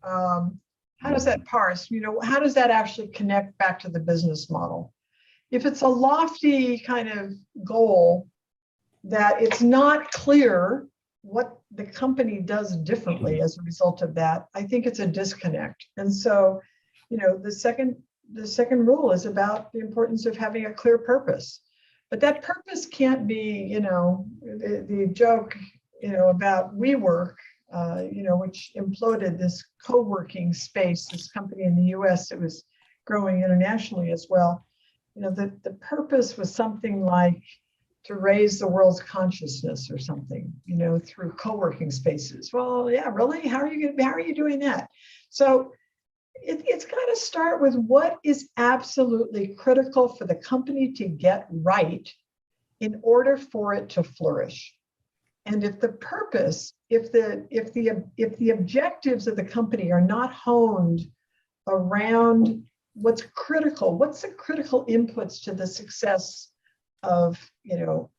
how does that parse? You know, how does that actually connect back to the business model? If it's a lofty kind of goal that it's not clear what the company does differently as a result of that, I think it's a disconnect. And so, you know, the second rule is about the importance of having a clear purpose. But that purpose can't be, you know, the joke, you know, about WeWork, you know, which imploded this co-working space, this company in the US that was growing internationally as well. You know, the purpose was something like to raise the world's consciousness or something, you know, through co-working spaces. Well, yeah, really? How are you doing that? So it's got to start with what is absolutely critical for the company to get right in order for it to flourish. And if the purpose, if the objectives of the company are not honed around what's critical, what's the critical inputs to the success of, you know,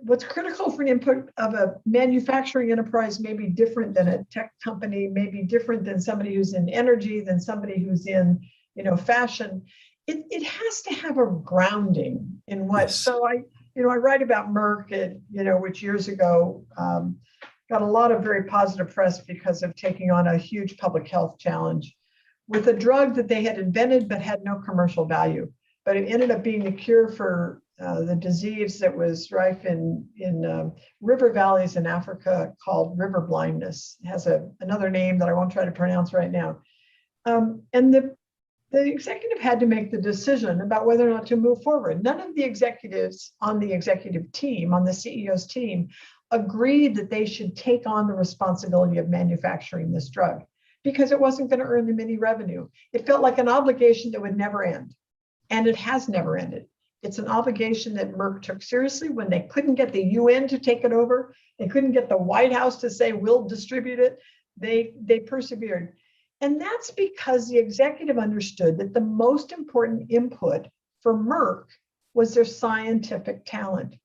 what's critical for an input of a manufacturing enterprise may be different than a tech company, may be different than somebody who's in energy, than somebody who's in, you know, fashion. It has to have a grounding in what, so I write about Merck, you know, which years ago got a lot of very positive press because of taking on a huge public health challenge with a drug that they had invented but had no commercial value. But it ended up being the cure for the disease that was rife in river valleys in Africa called river blindness. It has another name that I won't try to pronounce right now. And the executive had to make the decision about whether or not to move forward. None of the executives on the executive team, on the CEO's team, agreed that they should take on the responsibility of manufacturing this drug because it wasn't going to earn them any revenue. It felt like an obligation that would never end. And it has never ended. It's an obligation that Merck took seriously when they couldn't get the UN to take it over. They couldn't get the White House to say, we'll distribute it. They persevered. And that's because the executive understood that the most important input for Merck was their scientific talent.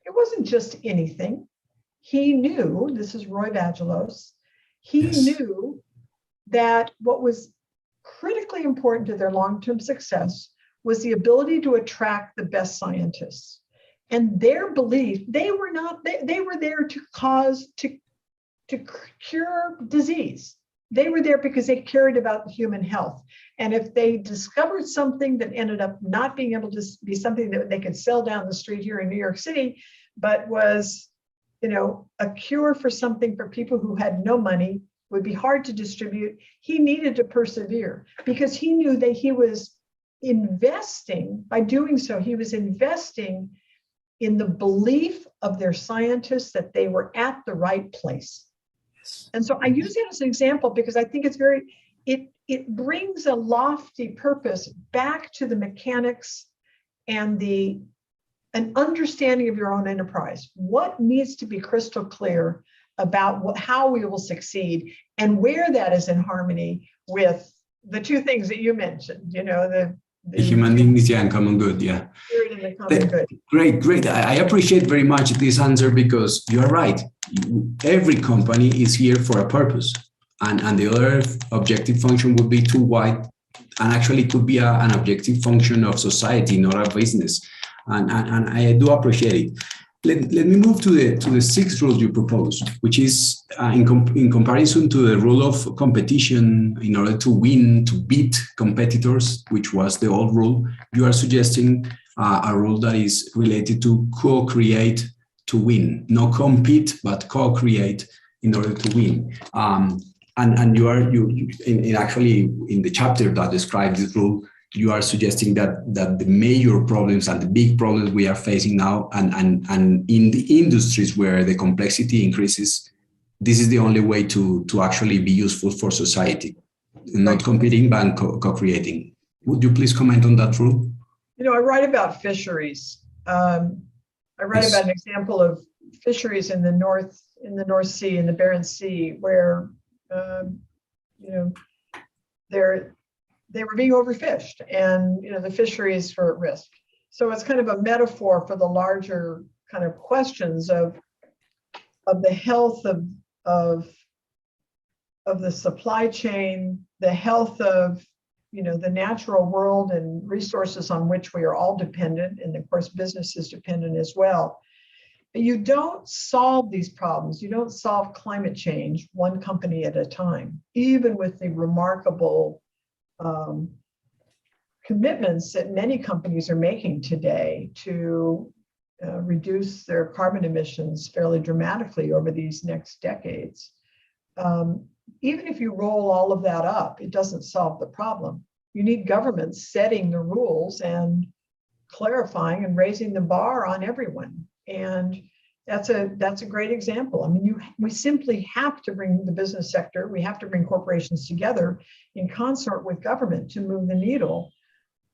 It wasn't just anything. He knew, this is Roy Vagelos, he knew that what was critically important to their long-term success was the ability to attract the best scientists. And their belief, they were there to cure disease. They were there because they cared about human health. And if they discovered something that ended up not being able to be something that they could sell down the street here in New York City, but was, you know, a cure for something for people who had no money, would be hard to distribute, he needed to persevere because he knew that he was investing, by doing so, he was investing in the belief of their scientists that they were at the right place. And so I use it as an example because I think it's it brings a lofty purpose back to the mechanics and an understanding of your own enterprise. What needs to be crystal clear about how we will succeed and where that is in harmony with the two things that you mentioned, you know, the human dignity and common good, yeah. Spirit and the common good. Great. I appreciate very much this answer because you are right. Every company is here for a purpose, and the other objective function would be too wide, and actually could be an objective function of society, not a business. And I do appreciate it. Let me move to the sixth rule you proposed, which is in comparison to the rule of competition in order to win, to beat competitors, which was the old rule. You are suggesting a rule that is related to co-create to win, not compete, but co-create in order to win. And you actually in the chapter that describes this rule, you are suggesting that the major problems and the big problems we are facing now, and in the industries where the complexity increases, this is the only way to actually be useful for society, not competing but co-creating. Would you please comment on that rule? I write about fisheries. I write about an example of fisheries in the North Sea, in the Barents Sea, where they were being overfished, and the fisheries were at risk. So it's kind of a metaphor for the larger kind of questions of the health of the supply chain, the health of the natural world and resources on which we are all dependent, and of course business is dependent as well. But you don't solve these problems. You don't solve climate change one company at a time, even with the remarkable commitments that many companies are making today to reduce their carbon emissions fairly dramatically over these next decades. Even if you roll all of that up, it doesn't solve the problem. You need governments setting the rules and clarifying and raising the bar on everyone. And that's a great example. I mean, we simply have to bring the business sector, we have to bring corporations together in consort with government to move the needle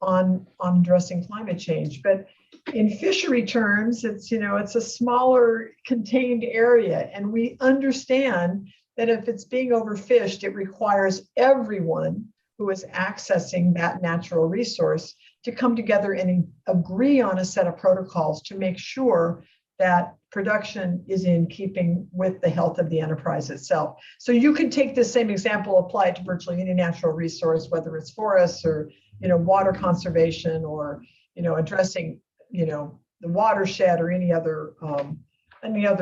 on addressing climate change. But in fishery terms, it's a smaller contained area, and we understand that if it's being overfished, it requires everyone who is accessing that natural resource to come together and agree on a set of protocols to make sure that production is in keeping with the health of the enterprise itself. So you could take this same example, apply it to virtually any natural resource, whether it's forests or water conservation, or addressing the watershed or any other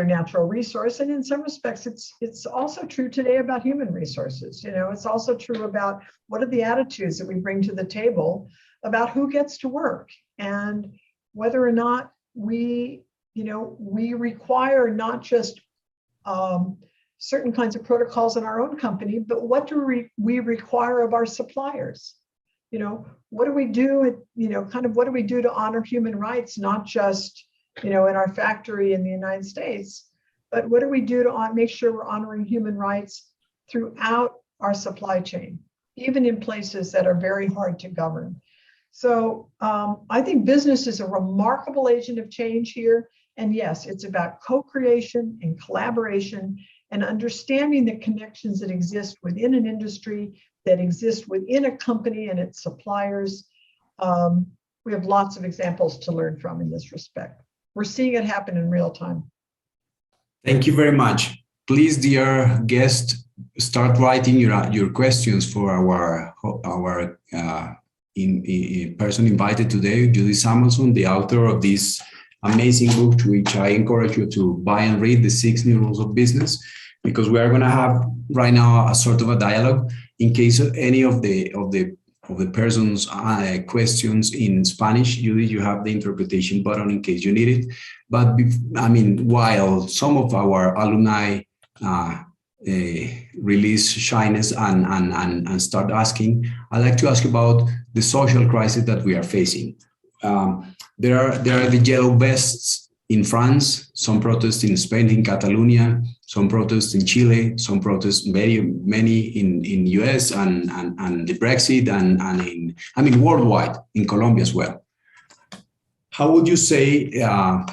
natural resource. And in some respects, it's also true today about human resources. It's also true about what are the attitudes that we bring to the table about who gets to work, and whether or not we require not just certain kinds of protocols in our own company, but what do we require of our suppliers? What do we do? What do we do to honor human rights, not just in our factory in the United States, but what do we do to make sure we're honoring human rights throughout our supply chain, even in places that are very hard to govern? So I think business is a remarkable agent of change here. And yes, it's about co-creation and collaboration and understanding the connections that exist within an industry, that exist within a company and its suppliers. We have lots of examples to learn from in this respect. We're seeing it happen in real time. Thank you very much. Please, dear guest, start writing your questions for our person invited today, Judy Samuelson, the author of this amazing book, to which I encourage you to buy and read, The 6 New Rules of Business, because we are going to have right now a sort of a dialogue in case of any of the person's questions in Spanish. Judy, you have the interpretation button in case you need it. But while some of our alumni release shyness and start asking, I'd like to ask about the social crisis that we are facing. There are the yellow vests in France, some protests in Spain, in Catalonia, some protests in Chile, some protests, many in US and the Brexit and in worldwide, in Colombia as well. How would you say, and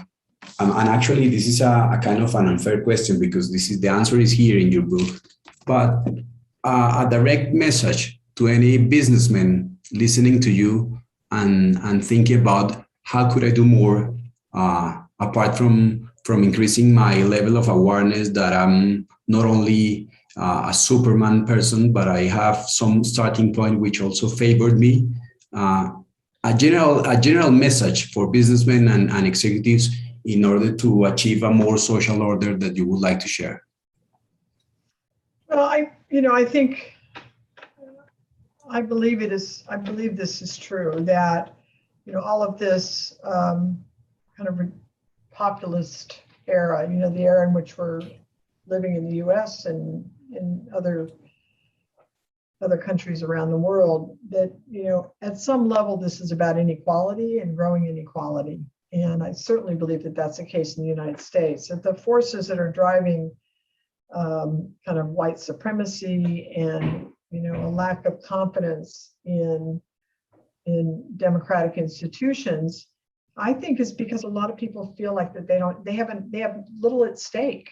actually this is a kind of an unfair question because the answer is here in your book, but a direct message to any businessman listening to you and thinking about how could I do more, apart from increasing my level of awareness that I'm not only a Superman person, but I have some starting point which also favored me. A general message for businessmen and executives in order to achieve a more social order that you would like to share. Well, I believe this is true, that all of this kind of populist era, the era in which we're living in the US and in other countries around the world, that at some level this is about inequality and growing inequality. And I certainly believe that that's the case in the United States, that the forces that are driving kind of white supremacy and a lack of confidence in in democratic institutions, I think is because a lot of people feel like that they have little at stake.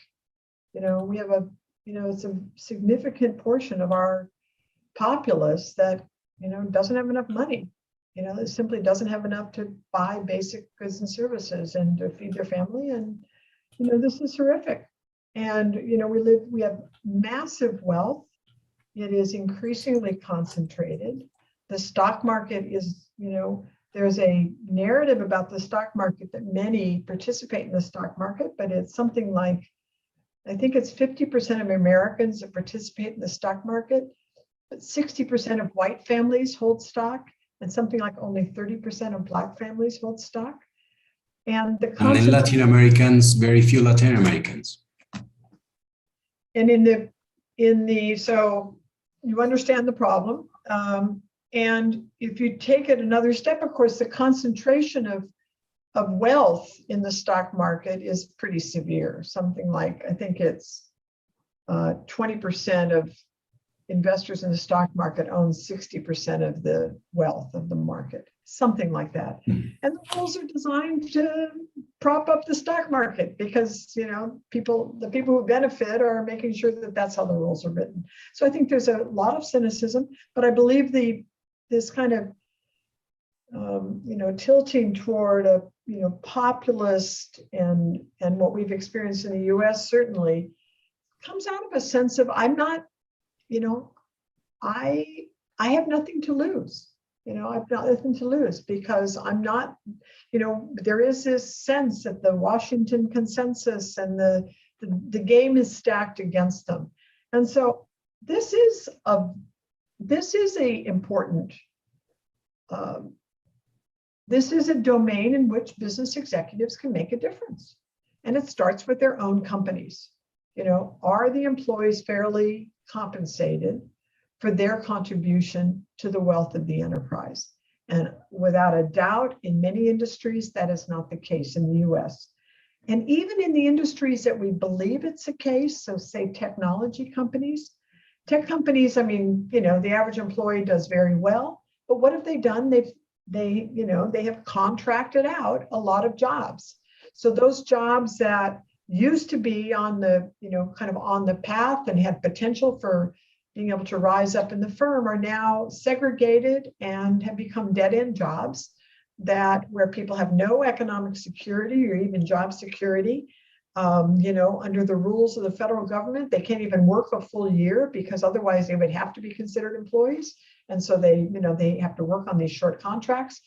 We have it's a significant portion of our populace that, doesn't have enough money. It simply doesn't have enough to buy basic goods and services and to feed their family. And, this is horrific. And, we have massive wealth. It is increasingly concentrated. The stock market is, there's a narrative about the stock market that many participate in the stock market, but it's something like, I think it's 50% of Americans that participate in the stock market, but 60% of white families hold stock, and something like only 30% of Black families hold stock. And in Latin Americans, very few Latin Americans. And so you understand the problem. And if you take it another step, of course, the concentration of wealth in the stock market is pretty severe. Something like, I think it's 20% of investors in the stock market own 60% of the wealth of the market, something like that. And the rules are designed to prop up the stock market because, the people who benefit are making sure that that's how the rules are written. So I think there's a lot of cynicism, but I believe this kind of tilting toward a populist and what we've experienced in the U.S. certainly comes out of a sense of I have nothing to lose. I've got nothing to lose because I'm not. There is this sense that the Washington consensus and the game is stacked against them, and so this is a important. This is a domain in which business executives can make a difference. And it starts with their own companies. Are the employees fairly compensated for their contribution to the wealth of the enterprise? And without a doubt, in many industries, that is not the case in the US. And even in the industries that we believe it's the case, so say technology companies, tech companies, the average employee does very well, but what have they done? They have contracted out a lot of jobs. So those jobs that used to be on the, kind of on the path and had potential for being able to rise up in the firm are now segregated and have become dead-end jobs where people have no economic security or even job security. Under the rules of the federal government, they can't even work a full year because otherwise they would have to be considered employees. And so they have to work on these short contracts.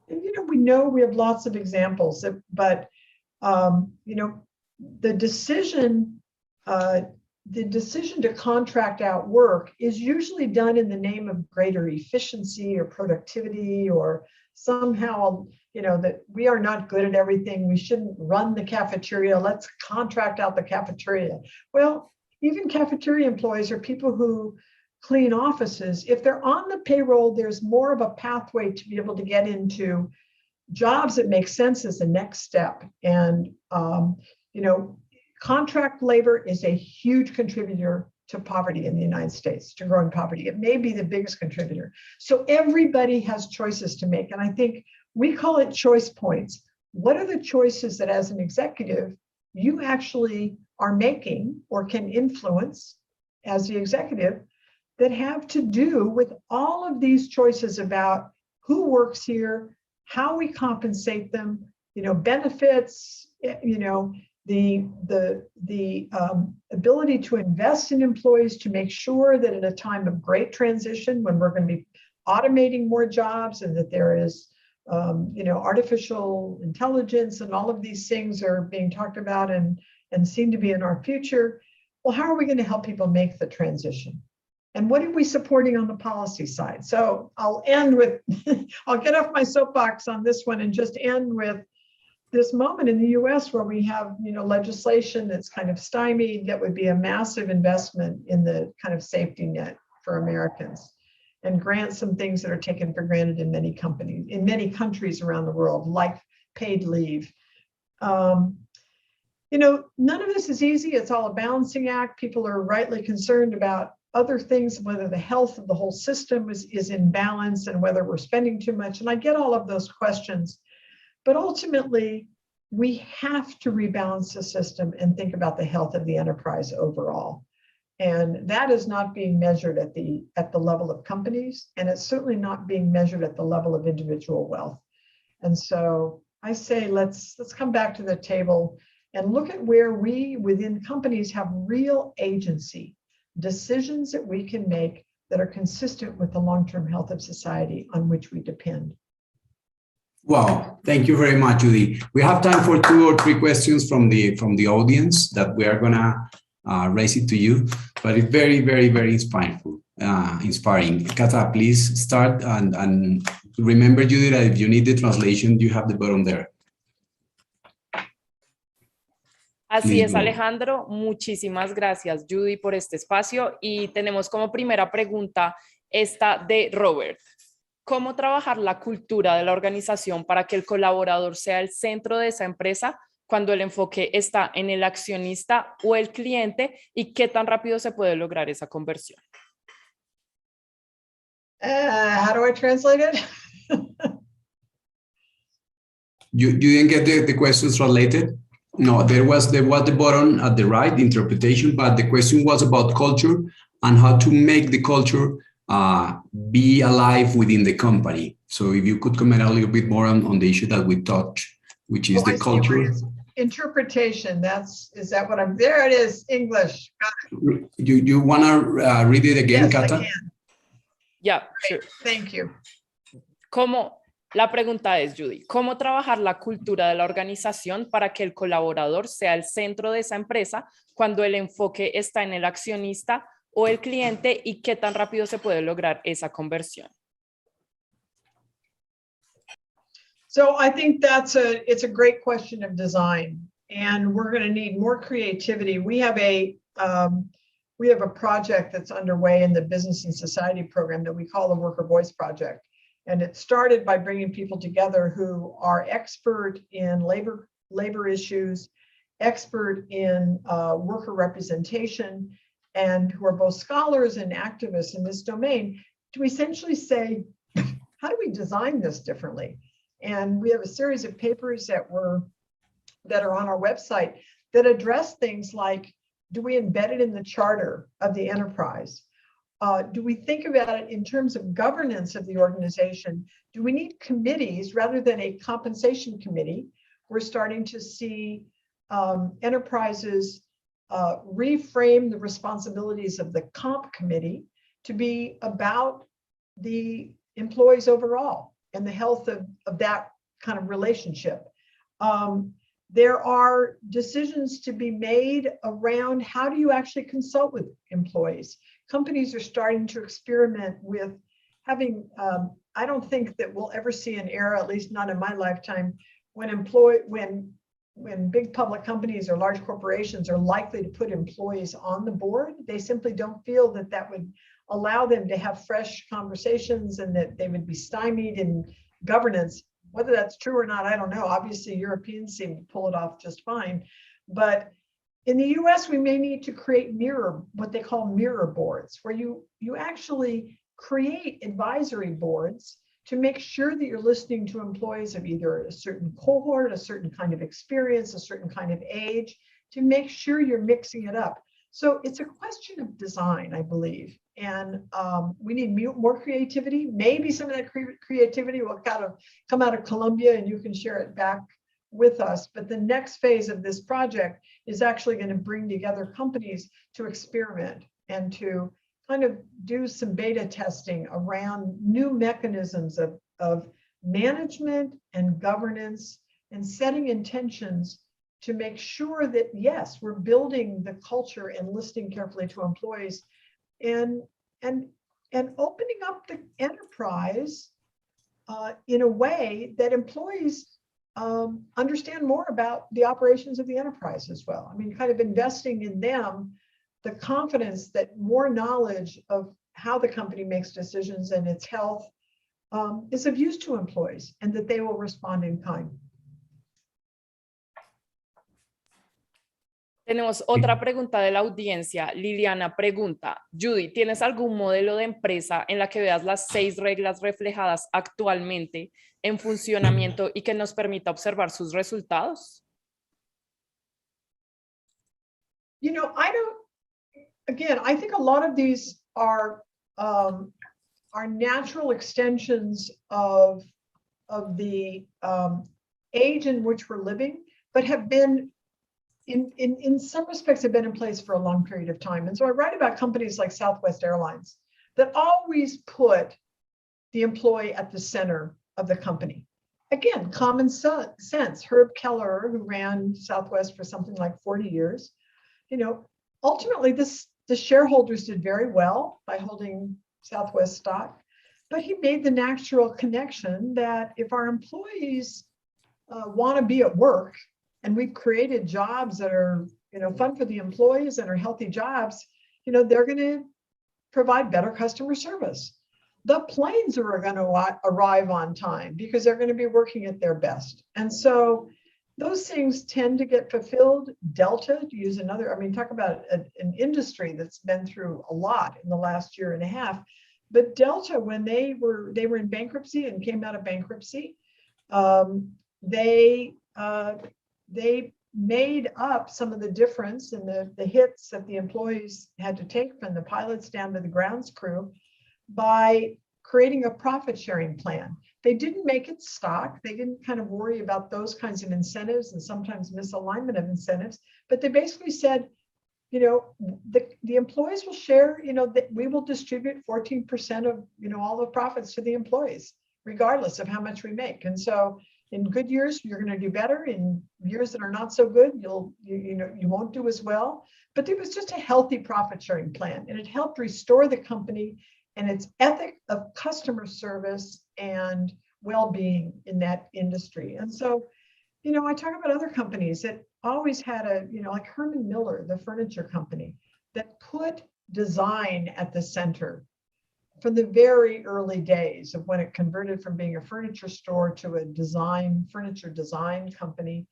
And, we have lots of examples, but, the decision to contract out work is usually done in the name of greater efficiency or productivity or somehow, that we are not good at everything. We shouldn't run the cafeteria. Let's contract out the cafeteria. Well, even cafeteria employees are people who clean offices. If they're on the payroll, there's more of a pathway to be able to get into jobs that make sense as the next step. And, contract labor is a huge contributor to poverty in the United States, to growing poverty. It may be the biggest contributor. So everybody has choices to make. And I think we call it choice points. What are the choices that as an executive, you actually are making or can influence as the executive that have to do with all of these choices about who works here, how we compensate them, benefits, the ability to invest in employees to make sure that at a time of great transition, when we're going to be automating more jobs and that there is, artificial intelligence and all of these things are being talked about and seem to be in our future. Well, how are we going to help people make the transition? And what are we supporting on the policy side? So I'll end with, I'll get off my soapbox on this one and just end with this moment in the US where we have, legislation that's kind of stymied that would be a massive investment in the kind of safety net for Americans and grant some things that are taken for granted in many companies, in many countries around the world, like paid leave. None of this is easy. It's all a balancing act. People are rightly concerned about other things, whether the health of the whole system is in balance and whether we're spending too much. And I get all of those questions, but ultimately we have to rebalance the system and think about the health of the enterprise overall. And that is not being measured at the level of companies, and it's certainly not being measured at the level of individual wealth. And so I say, let's come back to the table and look at where we within companies have real agency, decisions that we can make that are consistent with the long-term health of society on which we depend. Wow, thank you very much, Judy. We have time for 2 or 3 questions from the audience that we are gonna raise it to you, but it's very, very, very inspiring. Kata, please start, and remember, Judy, that if you need the translation, you have the button there. Así es, Alejandro. Muchísimas gracias, Judy, por este espacio. Y tenemos como primera pregunta esta de Robert. ¿Cómo trabajar la cultura de la organización para que el colaborador sea el centro de esa empresa cuando el enfoque está en el accionista o el cliente, y qué tan rápido se puede lograr esa conversión? How do I translate it? You didn't get the questions translated? No, there was the button at the right, interpretation, but the question was about culture and how to make the culture be alive within the company. So if you could comment a little bit more on the issue that we touched, which is the culture. Interpretation, is that what I'm, there it is, English. Got it. You want to read it again, Yes, Kata? I can. Yeah, sure. Thank you. La pregunta es, Judy, ¿cómo trabajar la cultura de la organización para que el colaborador sea el centro de esa empresa cuando el enfoque está en el accionista o el cliente, y qué tan rápido se puede lograr esa conversión? So I think it's a great question of design, and we're going to need more creativity. We have a project that's underway in the Business and Society program that we call the Worker Voice Project. And it started by bringing people together who are expert in labor issues, expert in worker representation, and who are both scholars and activists in this domain, to essentially say, how do we design this differently? And we have a series of papers that are on our website that address things like, do we embed it in the charter of the enterprise? Do we think about it in terms of governance of the organization? Do we need committees rather than a compensation committee? We're starting to see enterprises reframe the responsibilities of the comp committee to be about the employees overall and the health of that kind of relationship. There are decisions to be made around how do you actually consult with employees. Companies are starting to experiment with having, I don't think that we'll ever see an era, at least not in my lifetime, when big public companies or large corporations are likely to put employees on the board. They simply don't feel that that would allow them to have fresh conversations, and that they would be stymied in governance. Whether that's true or not, I don't know. Obviously, Europeans seem to pull it off just fine. But in the US, we may need to create what they call mirror boards, where you actually create advisory boards to make sure that you're listening to employees of either a certain cohort, a certain kind of experience, a certain kind of age, to make sure you're mixing it up. So it's a question of design, I believe. And we need more creativity. Maybe some of that creativity will come out of Columbia, and you can share it back with us. But the next phase of this project is actually going to bring together companies to experiment and to kind of do some beta testing around new mechanisms of management and governance, and setting intentions to make sure that, yes, we're building the culture and listening carefully to employees, and opening up the enterprise in a way that employees understand more about the operations of the enterprise as well. I mean, kind of investing in them the confidence that more knowledge of how the company makes decisions and its health is of use to employees, and that they will respond in kind. Tenemos otra pregunta de la audiencia. Liliana pregunta, Judy, ¿tienes algún modelo de empresa en la que veas las 6 reglas reflejadas actualmente en funcionamiento y que nos permita observar sus resultados? You know, I think a lot of these are natural extensions of the age in which we're living, but have been in some respects have been in place for a long period of time. And so I write about companies like Southwest Airlines that always put the employee at the center of the company. Again, common sense. Herb Keller, who ran Southwest for something like 40 years, you know, ultimately the shareholders did very well by holding Southwest stock, but he made the natural connection that if our employees want to be at work, and we've created jobs that are, you know, fun for the employees and are healthy jobs, you know, they're going to provide better customer service. The planes are going to arrive on time because they're going to be working at their best. And so those things tend to get fulfilled. Delta, to use another, I mean, talk about an industry that's been through a lot in the last year and a half. But Delta, when they were in bankruptcy and came out of bankruptcy, they made up some of the difference in the hits that the employees had to take from the pilots down to the grounds crew by creating a profit sharing plan. They didn't make it stock. They didn't kind of worry about those kinds of incentives and sometimes misalignment of incentives, but they basically said, you know, the employees will share, you know, that we will distribute 14% of, you know, all the profits to the employees, regardless of how much we make. And so in good years, you're going to do better. In years that are not so good, you won't do as well. But it was just a healthy profit sharing plan, and it helped restore the company and its ethic of customer service and well-being in that industry. And so, you know, I talk about other companies that always had a, you know, like Herman Miller, the furniture company, that put design at the center from the very early days of when it converted from being a furniture store to a furniture design company.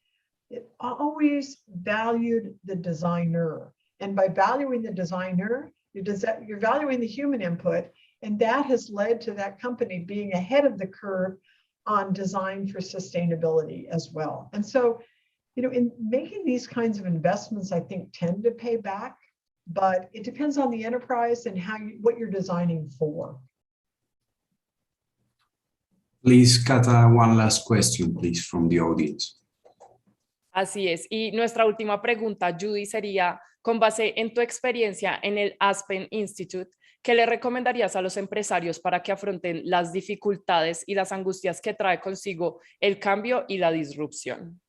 It always valued the designer. And by valuing the designer, you're valuing the human input. And that has led to that company being ahead of the curve on design for sustainability as well. And so, you know, in making these kinds of investments, I think tend to pay back. But it depends on the enterprise and what you're designing for. Please, Kata, one last question, please, from the audience. Así es. Y nuestra última pregunta, Judy, sería, con base en tu experiencia en el Aspen Institute, ¿qué le recomendarías a los empresarios para que afronten las dificultades y las angustias que trae consigo el cambio y la disrupción?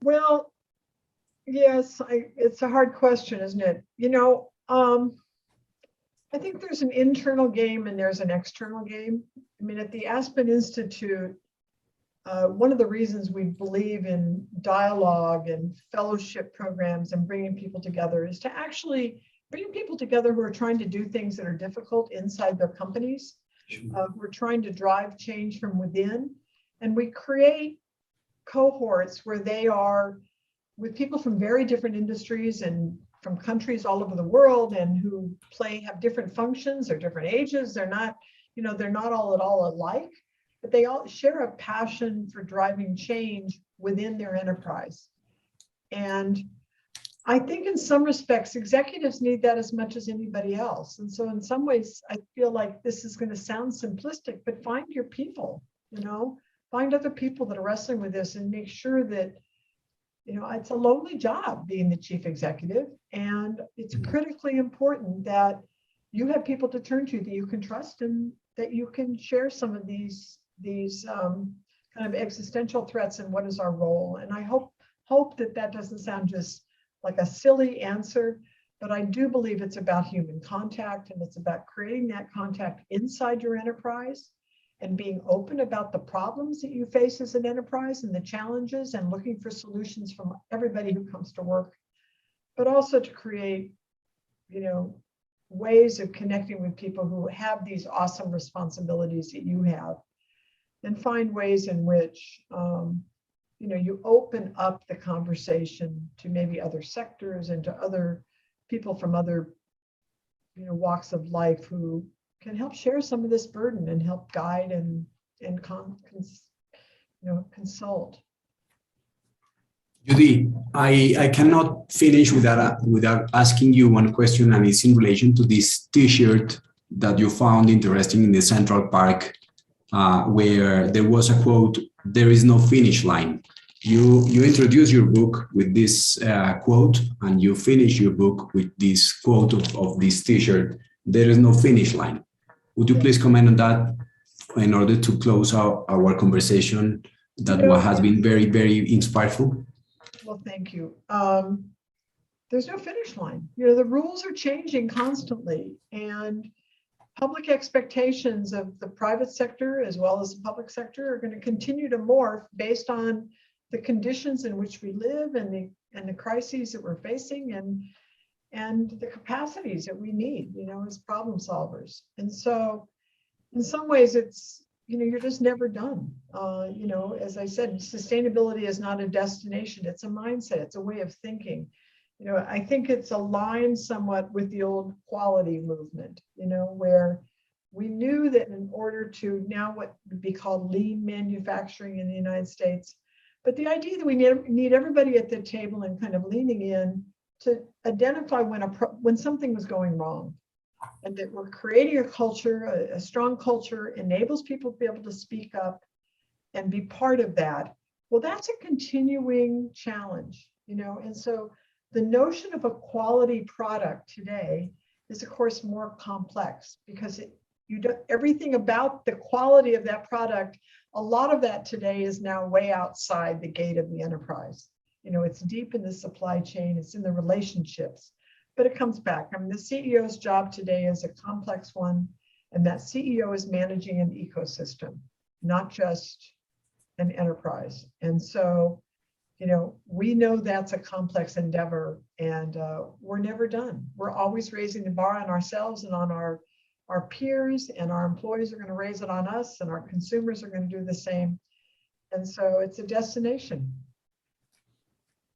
Well, yes, it's a hard question, isn't it? You know, I think there's an internal game and there's an external game. I mean, at the Aspen Institute, one of the reasons we believe in dialogue and fellowship programs and bringing people together is to actually bring people together who are trying to do things that are difficult inside their companies, who are trying to drive change from within. And we create cohorts where they are with people from very different industries and from countries all over the world, and who have different functions or different ages. They're not, you know, they're not all at all alike, but they all share a passion for driving change within their enterprise. And I think in some respects, executives need that as much as anybody else. And so in some ways, I feel like this is going to sound simplistic, but find your people, you know, find other people that are wrestling with this and make sure that, you know, it's a lonely job being the chief executive. And it's critically important that you have people to turn to that you can trust and that you can share some of these kind of existential threats and what is our role. And I hope that doesn't sound just like a silly answer, but I do believe it's about human contact, and it's about creating that contact inside your enterprise and being open about the problems that you face as an enterprise and the challenges, and looking for solutions from everybody who comes to work, but also to create, you know, ways of connecting with people who have these awesome responsibilities that you have. and find ways in which, you know, you open up the conversation to maybe other sectors and to other people from other, you know, walks of life who can help share some of this burden and help guide and consult. Judy, I cannot finish without asking you one question, and it's in relation to this T-shirt that you found interesting in the Central Park, where there was a quote, "There is no finish line." You introduce your book with this quote, and you finish your book with this quote of this T-shirt, "There is no finish line." Would you please comment on that in order to close our conversation that has been very, very insightful? Well, thank you. There's no finish line. You know, the rules are changing constantly, and public expectations of the private sector as well as the public sector are going to continue to morph based on the conditions in which we live and the crises that we're facing and the capacities that we need, you know, as problem solvers. And so in some ways it's, you know, you're just never done. You know, as I said, sustainability is not a destination, it's a mindset, it's a way of thinking. You know, I think it's aligned somewhat with the old quality movement, you know, where we knew that in order to now what would be called lean manufacturing in the United States, but the idea that we need everybody at the table and kind of leaning in to identify when something was going wrong, and that we're creating a culture, a strong culture enables people to be able to speak up and be part of that. Well, that's a continuing challenge, you know, and so the notion of a quality product today is, of course, more complex because everything about the quality of that product, a lot of that today is now way outside the gate of the enterprise. You know, it's deep in the supply chain, it's in the relationships, but it comes back. I mean, the CEO's job today is a complex one, and that CEO is managing an ecosystem, not just an enterprise. And so, you know, we know that's a complex endeavor, and we're never done. We're always raising the bar on ourselves and on our peers, and our employees are going to raise it on us, and our consumers are going to do the same. And so it's a destination.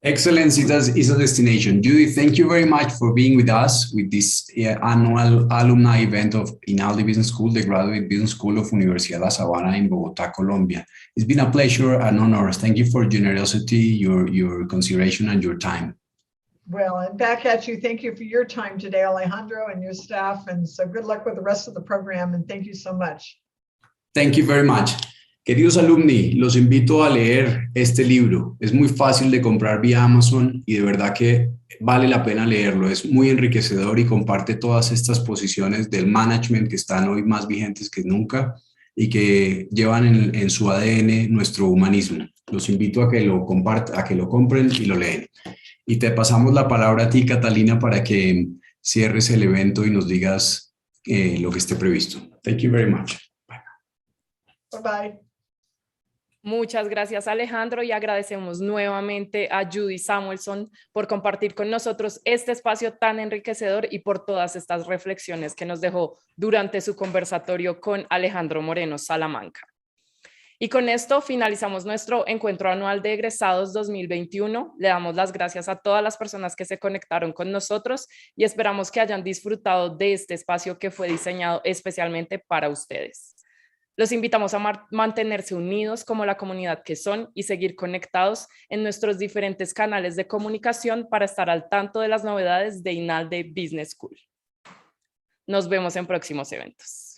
Excellence is a destination. Judy, thank you very much for being with us with this annual alumni event of INALDE Business School, the Graduate Business School of Universidad La Sabana in Bogotá, Colombia. It's been a pleasure and honor. Thank you for your generosity, your consideration, and your time. Well, and back at you. Thank you for your time today, Alejandro, and your staff. And so good luck with the rest of the program. And thank you so much. Thank you very much. Queridos alumni, los invito a leer este libro. Es muy fácil de comprar vía Amazon y de verdad que vale la pena leerlo. Es muy enriquecedor y comparte todas estas posiciones del management que están hoy más vigentes que nunca y que llevan en su ADN nuestro humanismo. Los invito a que lo compartan, a que lo compren y lo leen. Y te pasamos la palabra a ti, Catalina, para que cierres el evento y nos digas lo que esté previsto. Thank you very much. Bye. Bye-bye. Muchas gracias, Alejandro, y agradecemos nuevamente a Judy Samuelson por compartir con nosotros este espacio tan enriquecedor y por todas estas reflexiones que nos dejó durante su conversatorio con Alejandro Moreno Salamanca. Y con esto finalizamos nuestro encuentro anual de egresados 2021. Le damos las gracias a todas las personas que se conectaron con nosotros y esperamos que hayan disfrutado de este espacio que fue diseñado especialmente para ustedes. Los invitamos a mantenerse unidos como la comunidad que son y seguir conectados en nuestros diferentes canales de comunicación para estar al tanto de las novedades de INALDE Business School. Nos vemos en próximos eventos.